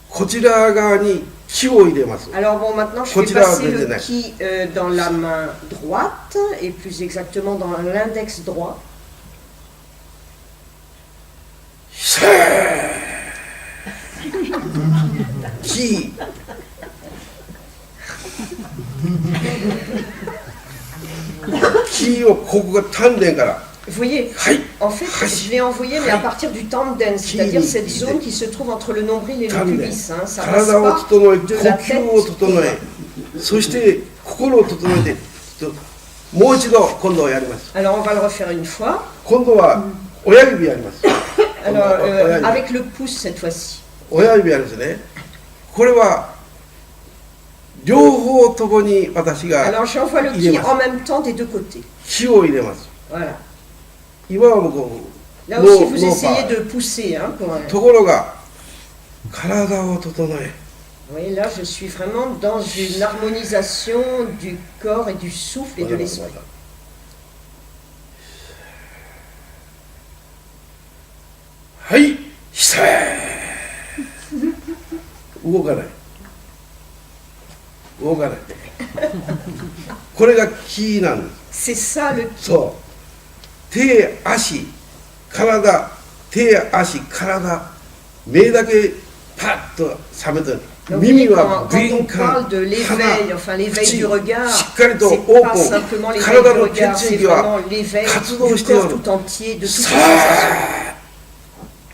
こちら側に気を入れます。 Alors bon, maintenant je fais passer le ki dans la main droite, et plus exactement dans l'index droit. キー。キーをここが丹田から。 Vous voyez, はい。 en fait, je l'ai envoyé, mais à partir du tanden, c'est-à-dire cette zone qui se trouve entre le nombril et le 丹田。 pubis. Hein, ça passe 体を pas 整え、呼 de la 吸を tête 整え、そして心を整えて、もう一度今度はやります。 Alors on va le refaire une fois. 今度は親指やります。 Alors 親指 avec le pouce cette fois-ci. 親指やるんですね。これは両方ともに私が Alors j'envoie le ki en même temps des deux côtés. 気を入れます。 Voilà. 今はもうこう Là aussi, vous 脳 essayez 波 de pousser. Hein, pour, ところが体を整え、 vous voyez, là, je suis vraiment dans une harmonisation du corps et du souffle et de l'esprit. はい、ひた動かない。動かない。これがキーなんです。 C'est ça le ki. そう。手、足、体、手、足、体、目だけパッと覚めてる。 Donc, 耳 quand, は quand 敏 on 感、 parle de l'éveil, enfin l'éveil 口 du regard, しっかりと c'est オー pas プン。 simplement l'éveil 体 du の regard, 血 c'est 液 vraiment は l'éveil 活動 du してお corps る。 tout entier, de toutes les さ sensations. あ、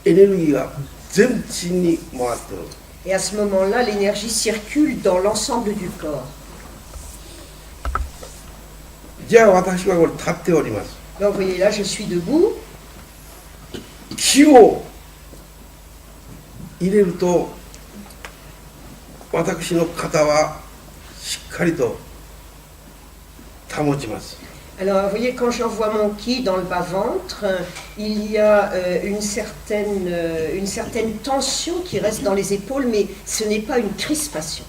エネルギーが全身に回ってる。 Et à ce moment-là, l'énergie circule dans l'ensemble du corps. じゃあ私はこれ立っております。 Donc vous voyez, là, je suis debout. 気を入れると私の肩はしっかりと保ちます。 Alors, vous voyez, quand j'envoie mon ki dans le bas-ventre, il y a une certaine tension qui reste dans les épaules, mais ce n'est pas une crispation.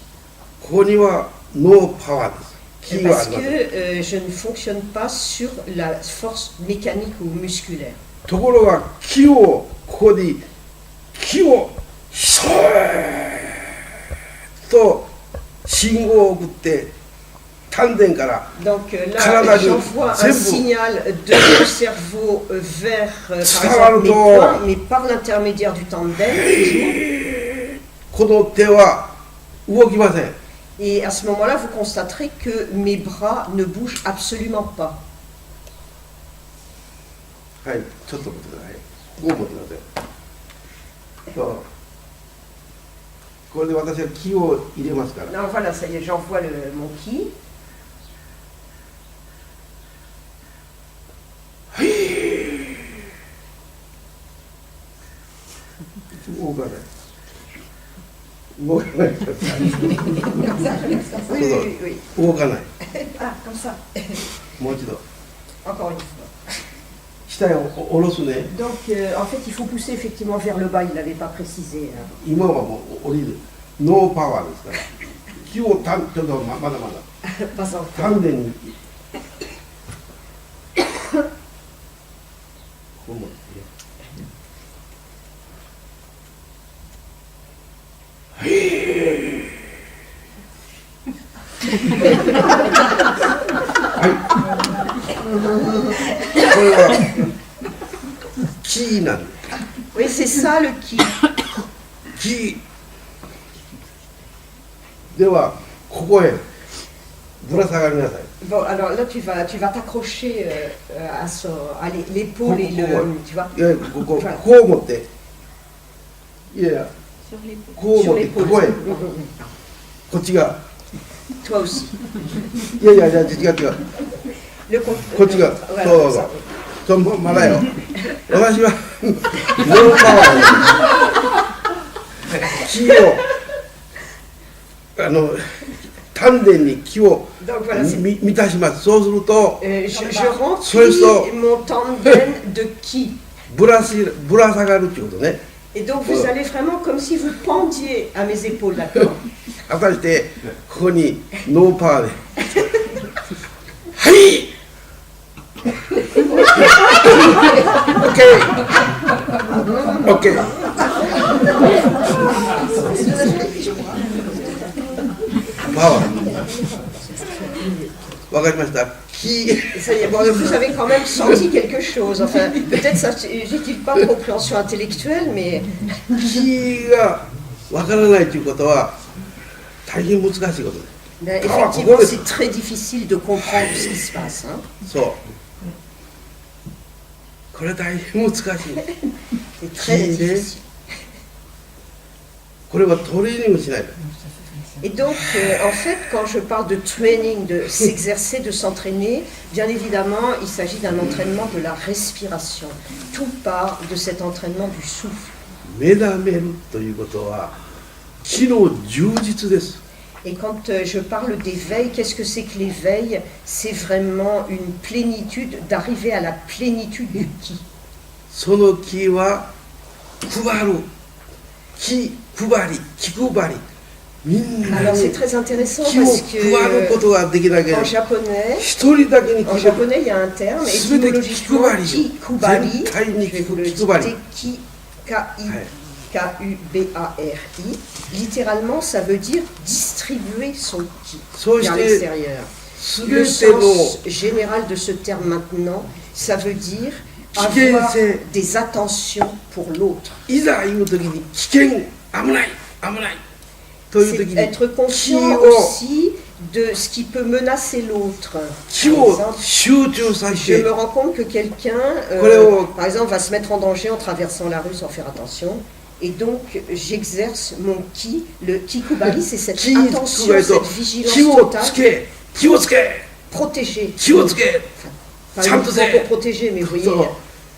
ここにはノーパワーです。気はあ Parce り que ません。 je ne fonctionne pas sur la force mécanique ou musculaire. ところが気をここで気をシャーッと信号を送って丹田から Donc là, Canada, j'envoie c'est un beau. signal de mon cerveau vers, par Ça exemple, mes va, poings, mais par l'intermédiaire du tandem. この手は動きません。 Et à ce moment-là, vous constaterez que mes bras ne bougent absolument pas. はい、ちょっと待ってください。こう持ってください。そう。これで私は気を入れますから。 Alors voilà, ça y est, j'envoie mon ki. 動かない。動かない。 Oui, oui, oui. 動かない。 Ah, comme ça. もう一度。 Encore une fois. 下へ下ろすね。 Donc, en fait, il faut pousser effectivement vers le bas, il ne l'avait pas précisé. Hein. 今はもう降りる。ノーパワーですから。気をちょっとまだまだ。 Pas encore. 丹田に。こう持って。これはキーなんです。 Oui, c'est ça le ki. キーではここへぶら下がりなさい。 Bon, alors là, tu vas t'accrocher à l'épaule et le. Tu vois, いやこここう持って。いやいや sur l'épaule. こう持 Sur ってこ l'épaule. こへこっちが Toi aussi. いやいやいや違う違う Le こっちが voilà, そうそうそうそうまだよ私はノーパワー気を丹田に気を Donc voilà, c'est- 満たします。そうすると je Sur le remplis mon tandem de ki. ぶら下がるっていうことね。 Et donc vous allez vraiment comme si vous pendiez à mes épaules, d'accord? 果たしてここにノーパワーではい OK。パワー。わかりました。気。Ça y est, bon, vous avez quand même senti quelque chose. Enfin, peut-être ça, j'ai-t-il pas de compréhension intellectuelle, mais 気がわからないということは大変難しいことです。ben, effectivement, c'est très difficile de comprendre ce qui se passe. Hein. そう。これ大変難しい。 C'est très difficile. これはトレーニングしないと。 Et donc, en fait, quand je parle de training, de s'exercer, de s'entraîner, bien évidemment, il s'agit d'un entraînement de la respiration. Tout part de cet entraînement du souffle. 目覚めるということは気の充実です。 Et quand je parle d'éveil, qu'est-ce que c'est que l'éveil? C'est vraiment une plénitude, d'arriver à la plénitude du qui. その気は配る。気配り、気配り。みんな Alors に c'est très intéressant 気を parce 配るこ que とができなければ en japonais, 一人だけに en 気が japonais, il y a un terme, 全て気 étymologiquement, 配り。 kikubari, 絶対 je に vais vous le 気配り。 dicter, Ouais. K-U-B-A-R-I. Littéralement, ça veut dire distribuer son ki そうし vers て l'extérieur. す Le べての sens général de ce terme maintenant, ça veut dire Qui avoir c'est des attentions pour l'autre. いざいう時に危険、危ない、危ないという C'est 時に être conscient 気を aussi de ce qui peut menacer l'autre. 気 Par を exemple, 集中さ je せ me て rends compte que quelqu'un, Collez-au. par exemple, va se mettre en danger en traversant la rue sans faire attention. Et donc, j'exerce mon ki. Le kikubari, c'est cette 気 attention, 加えると cette vigilance 気を totale. つけ、気をつけ、 Protéger. 気をつけ、 Pas Chante uniquement c'est- pour protéger, mais vous voyez. そう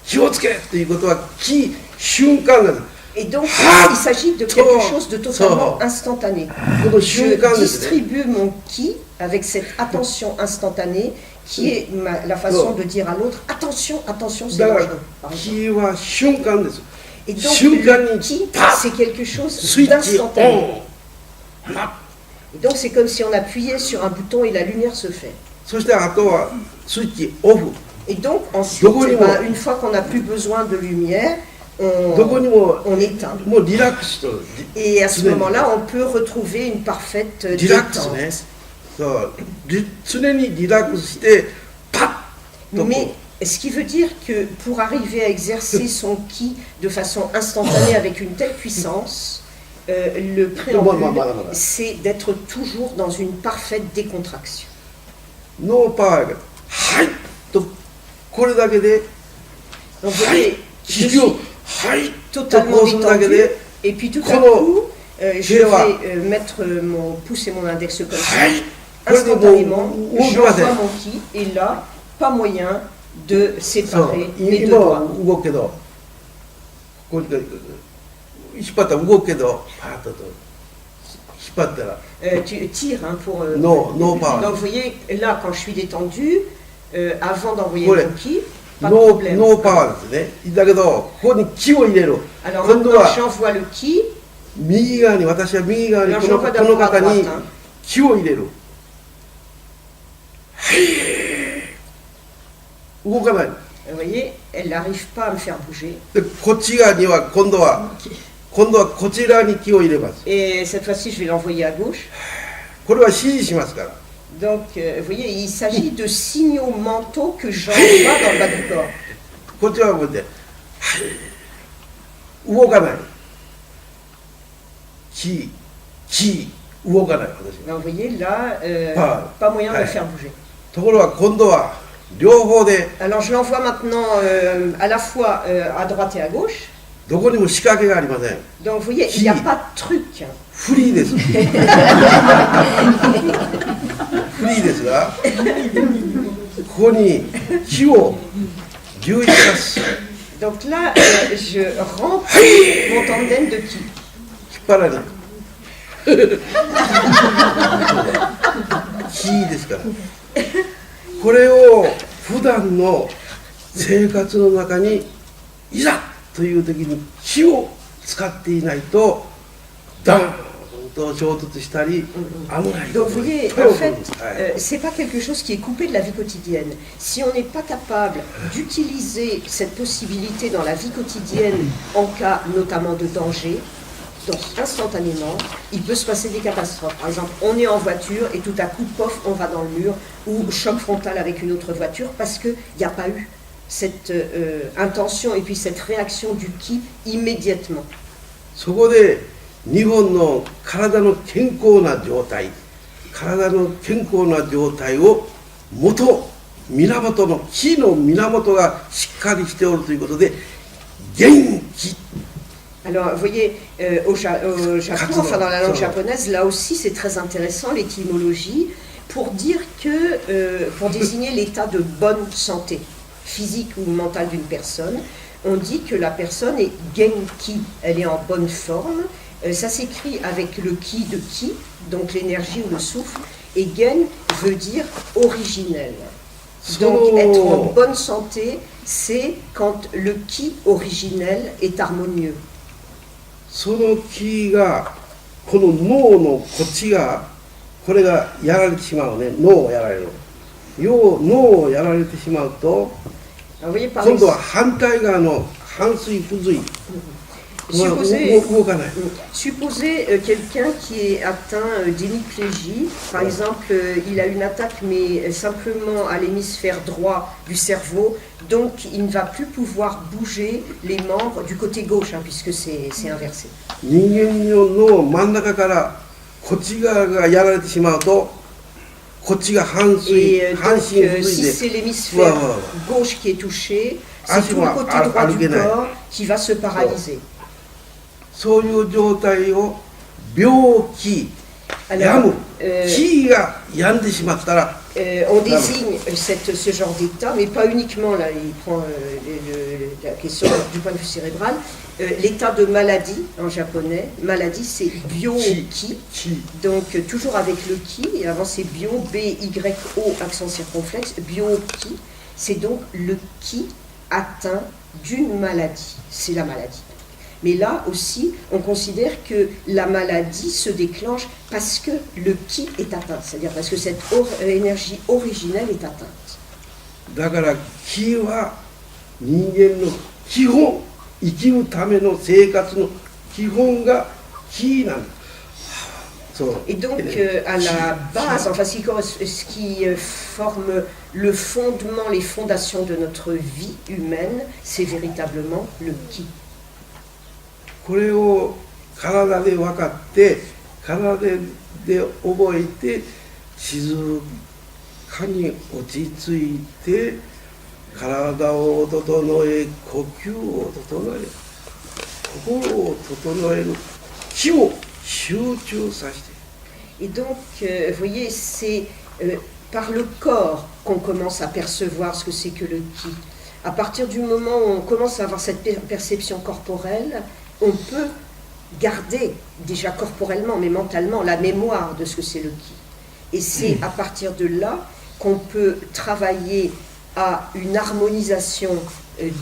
気をつけということは気、瞬間なんです。 Et donc, Ah, il s'agit de quelque ça, chose de totalement ça. instantané. この瞬間 Je ですね。 distribue mon ki avec cette attention instantanée qui est la façon de dire à l'autre attention, attention, c'est だから dangereux. par exemple. 気は瞬間です。 Et donc, 瞬間 le に ki, パッ c'est quelque chose スイッチオ d'instantané. ン。パ Et donc, c'est comme si on appuyait sur un bouton et la lumière se fait. ッそしてあとはスイッチオフ。 Et donc, ensuite, Donc, on y va. une fois qu'on n'a plus besoin de lumière, どこにも on éteint. もうリラックスと Et à ce 常に moment-là, on peut retrouver une parfaite リラックスね détente. そう常にリラックスしてパッとこ Mais ce qui veut dire que pour arriver à exercer son ki de façon instantanée avec une telle puissance, le préambule, c'est d'être toujours dans une parfaite décontraction. うノーパワーがはいとこれだけで Donc vous はい voyez, je 気を suis はいと totalement こうするだけ détendu, で et puis tout à Comment coup, je je vais vais mettre mon pouce et mon index comme ça, はいこれでも instantanément, う動きません j'envoie mon ki, et là, pas moyen de そう séparer mes deux 今は doigts. 動くけどここに引っ張ったら動くけどパーッと引っ張ったら Tu tires hein, pour... ノーパワ Donc ー vous voyez, là, quand je suis détendu, avant d'envoyer Ouais. mon ki, pas de ノ problème. ーパワーですねだけどここに気を入れる Alors 今度 maintenant, は j'envoie le ki, 右側に私は右側に alors この j'envoie この d'abord à 方 droite. に Hein. 気を入れる動かない Vous voyez, elle n'arrive pas à me faire bouger. でこっち側には今度はこちらに気を入れます Et cette fois-ci, je vais l'envoyer à gauche. これは指示しますから Donc, vous voyez, il s'agit de signaux mentaux que j'envoie dans le bas du corps. こっちはこうやって動かない気動かない私は Donc, vous voyez, là, Pas- pas moyen de ouais. le faire bouger. ところが今度は両方で Alors, je l'envoie maintenant à la fois à droite et à gauche. どこにも仕掛けがありません Donc, vous voyez, il n'y a pas de truc. フリーですフリーですがここに気を充実さす Donc là, je remplis mon tandem de ki. 引っ張らない気ですからこれを普段の生活の中にいざという時に気を使っていないとダーンと衝突したり、危ないと Donc こ vous ろにい voyez, っぱい en 起こるん fait, です。はい c'est pas quelque chose qui est coupé de la vie quotidienne. Si on n'est pas capable d'utiliser cette possibilité dans la vie quotidienne en cas notamment de danger, donc instantanément, il peut se passer des catastrophes. Par exemple, on est en voiture et tout à coup, pof, on va dans le mur, ou choc frontal avec une autre voiture parce qu'il n'y a pas eu cette intention et puis cette réaction du ki immédiatement. そこで日本の体の健康な状態、体の健康な状態を源の気の源がしっかりしておるということで元気。 Alors, vous voyez, au Japon, enfin dans la langue japonaise, là aussi c'est très intéressant l'étymologie pour dire que, pour désigner l'état de bonne santé physique ou mentale d'une personne, on dit que la personne est genki, elle est en bonne forme. Ça s'écrit avec le ki de ki, donc l'énergie ou le souffle, et gen veut dire originel. Donc être en bonne santé, c'est quand le ki originel est harmonieux. その気がこの脳のこっちがこれがやられてしまうね。脳をやられる。脳をやられてしまうと Alors, vous voyez, par 今度は exemple, 反対側の反水不随 supposez quelqu'un qui est atteint d'hémiplégie, par exemple, il a une attaque mais simplement à l'hémisphère droit du cerveau, donc il ne va plus pouvoir bouger les membres du côté gauche, puisque c'est inversé. 人間の脳真ん中からこっち側がやられてしまうとこっちが半水 Et 半 donc, 身不 si 随 c'est で l'hémisphère gauche qui est touché, c'est tout le côté droit du corps qui va se paralyser. そういう状態を病気病む 気が病んでしまったら on désigne ce genre d'état, mais pas uniquement, là, il prend la question du point de vue cérébral. L'état de maladie, en japonais, maladie c'est bio-ki, donc toujours avec le ki, et avant c'est bio, B-Y-O, accent circonflexe, bio-ki, c'est donc le ki atteint d'une maladie, c'est la maladie. Mais là aussi, on considère que la maladie se déclenche parce que le ki est atteint, c'est-à-dire parce que cette énergie originelle est atteinte. だから気は人間の基本生きるための生活の基本が気なんだ。そう。 Et donc, à la base, enfin, ce qui forme le fondement, les fondations de notre vie humaine, c'est véritablement le ki. これを体で分かって体で覚えて静かに落ち着いて体を整え呼吸を整え心を整える気を集中させて。 Et donc, vous voyez, c'est par le corps qu'on commence à percevoir ce que c'est que le ki. À partir du moment où on commence à avoir cette perception corporelle, on peut garder déjà corporellement, mais mentalement, la mémoire de ce que c'est le ki. Et c'est à partir de là qu'on peut travailler à une harmonisation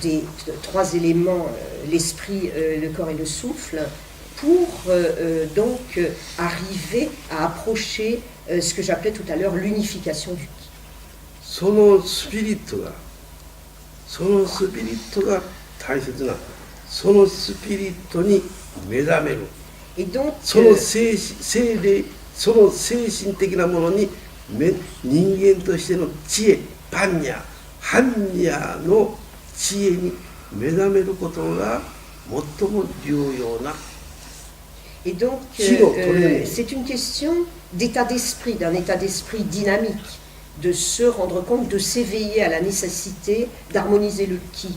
des trois éléments, l'esprit, le corps et le souffle, pour donc arriver à approcher ce que j'appelais tout à l'heure l'unification du ki. そのスピリットが大切な。そのスピリットに目覚める。 Et donc, その精神的なものに人間としての知恵、パンニャ、ハンニャの知恵に目覚めることが最も重要な。 Et donc, c'est une question d'état d'esprit, d'un état d'esprit dynamique, de se rendre compte, de s'éveiller à la nécessité d'harmoniser le ki.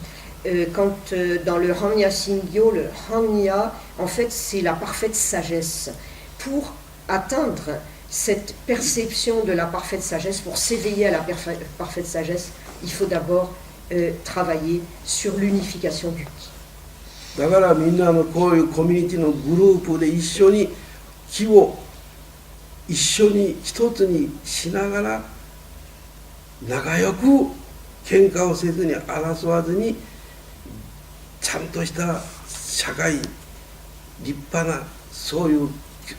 Quand dans le Hanya Shingyo, le Hanya, en fait, c'est la parfaite sagesse. Pour atteindre cette perception de la parfaite sagesse, pour s'éveiller à la parfaite sagesse, il faut d'abord travailler sur l'unification du ki. だからみんなのこういうコミュニティのグループで一緒に気を一緒に一つにしながら仲良く喧嘩をせずに争わずにちゃんとした社会立派なそういう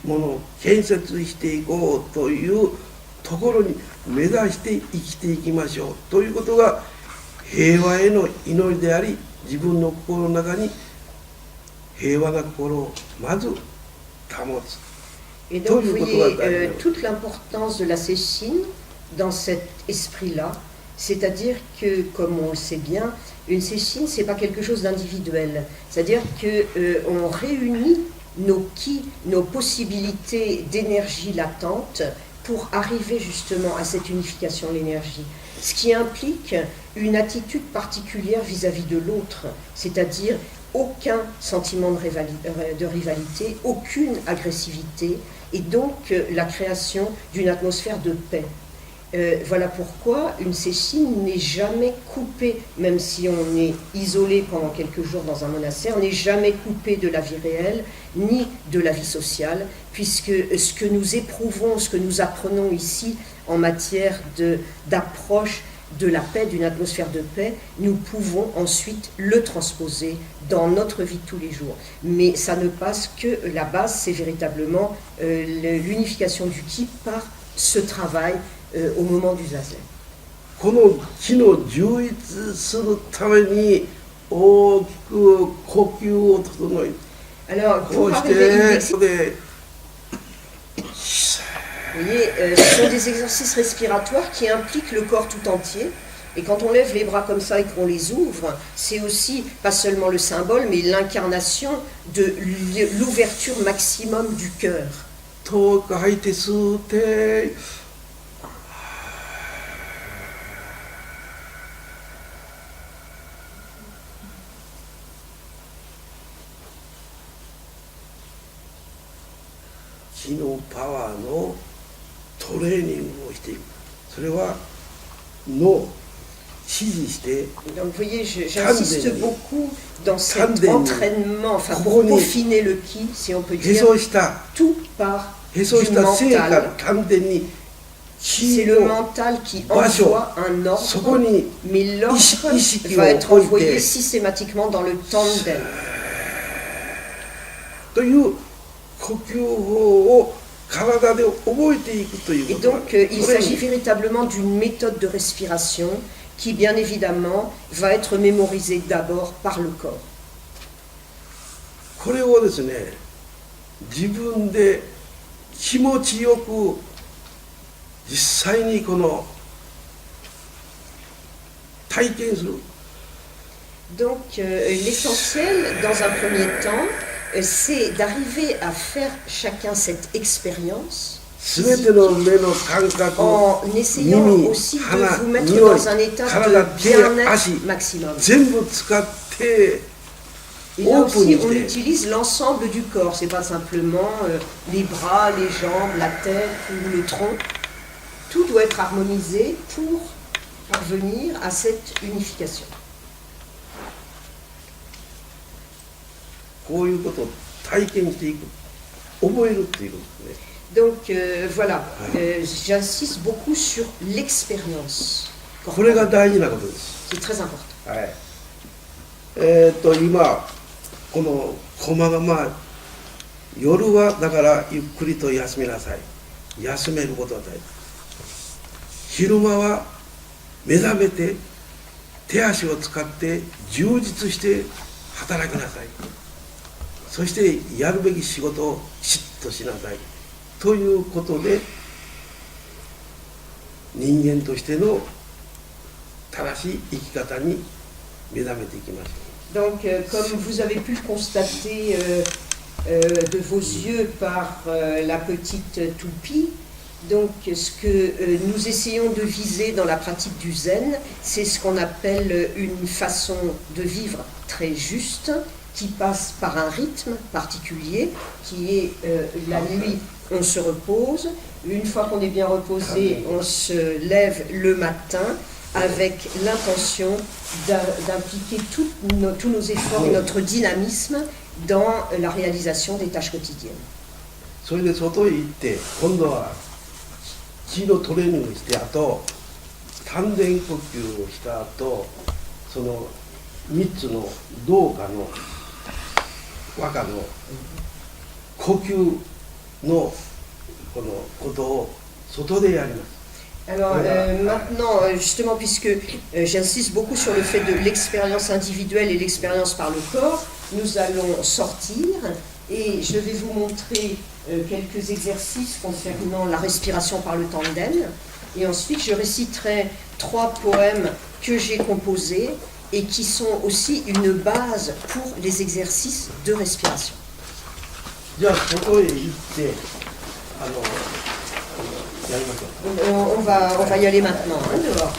ものを建設していこうというところに目指して生きていきましょうということが平和への祈りであり、自分の心の中に平和な心をまず保つ。 Et donc, vous voyez toute l'importance de la Sesshin dans cet esprit-là, c'est-à-dire que, comme on le sait bien, une Sesshin, ce n'est pas quelque chose d'individuel. C'est-à-dire qu'on réunit nos ki, nos possibilités d'énergie latente pour arriver justement à cette unification de l'énergie. Ce qui implique une attitude particulière vis-à-vis de l'autre, c'est-à-dire aucun sentiment de rivalité, aucune agressivité, et donc la création d'une atmosphère de paix. Voilà pourquoi une Sesshin n'est jamais coupée, même si on est isolé pendant quelques jours dans un monastère, on n'est jamais coupé de la vie réelle, ni de la vie sociale, puisque ce que nous éprouvons, ce que nous apprenons ici en matière d'approche de la paix, d'une atmosphère de paix, nous pouvons ensuite le transposer dans notre vie de tous les jours. Mais ça ne passe que, la base, c'est véritablement l'unification du ki par ce travail au moment du zazen. この気の充実するために大きく呼吸を整え、 Alors, こう pour し arriver て、で vous voyez, ce sont des exercices respiratoires qui impliquent le corps tout entier. Et quand on lève les bras comme ça et qu'on les ouvre, c'est aussi pas seulement le symbole, mais l'incarnation de l'ouverture maximum du cœur. 遠く吐いて吸って、気のパワーのトレーニングをしていく。それは脳指示して。 Donc vous voyez, j'insiste beaucoup dans cet entraînement, enfin pour peaufiner le ki, si on peut dire, tout part du mental. C'est le mental qui envoie un ordre, mais l'ordre va être envoyé systématiquement dans le tanden. という呼吸法を体で覚えていくというこ Et と。 donc il s'agit véritablement d'une méthode de respiration qui bien évidemment va être mémorisée d'abord par le corps. これをですね、自分で気持ちよく実際にこの体験する。 Donc l'essentiel dans un premier temps, c'est d'arriver à faire chacun cette expérience en essayant aussi de vous mettre dans un état de bien-être maximum. Et là aussi, on utilise l'ensemble du corps, c'est pas simplement les bras, les jambes, la tête ou le tronc. Tout doit être harmonisé pour parvenir à cette unification. こういうことを体験していく、覚えるっていうことですね。 Donc voilà, j'insiste beaucoup sur l'expérience. これが大事なことです。 C'est très important. はい。今この駒が夜はだからゆっくりと休みなさい。休めることは大事。昼間は目覚めて手足を使って充実して働きなさい。そしてやるべき仕事をきちっとしなさいということで、人間としての正しい生き方に目覚めていきましょう。 Donc, comme vous avez pu le constater de vos yeux par la petite toupie, donc ce que nous essayons de viser dans la pratique du zen, c'est ce qu'on appelle une façon de vivre très juste, qui passe par un rythme particulier, qui est la nuit, on se repose, une fois qu'on est bien reposé, on se lève le matin, avec l'intention d'impliquer tous nos efforts et notre dynamisme dans la réalisation des tâches quotidiennes. それで外へ行って今度は気のトレーニングしてあと丹田呼吸をした後その3つの動化の和歌の呼吸のこのことを外でやります。 Alors maintenant, justement, puisque j'insiste beaucoup sur le fait de l'expérience individuelle et l'expérience par le corps, nous allons sortir et je vais vous montrer quelques exercices concernant la respiration par le tandem. Et ensuite, je réciterai 3 poèmes que j'ai composés et qui sont aussi une base pour les exercices de respiration. じゃあ外へ行ってやりましょう。On va y aller maintenant, hein, dehors.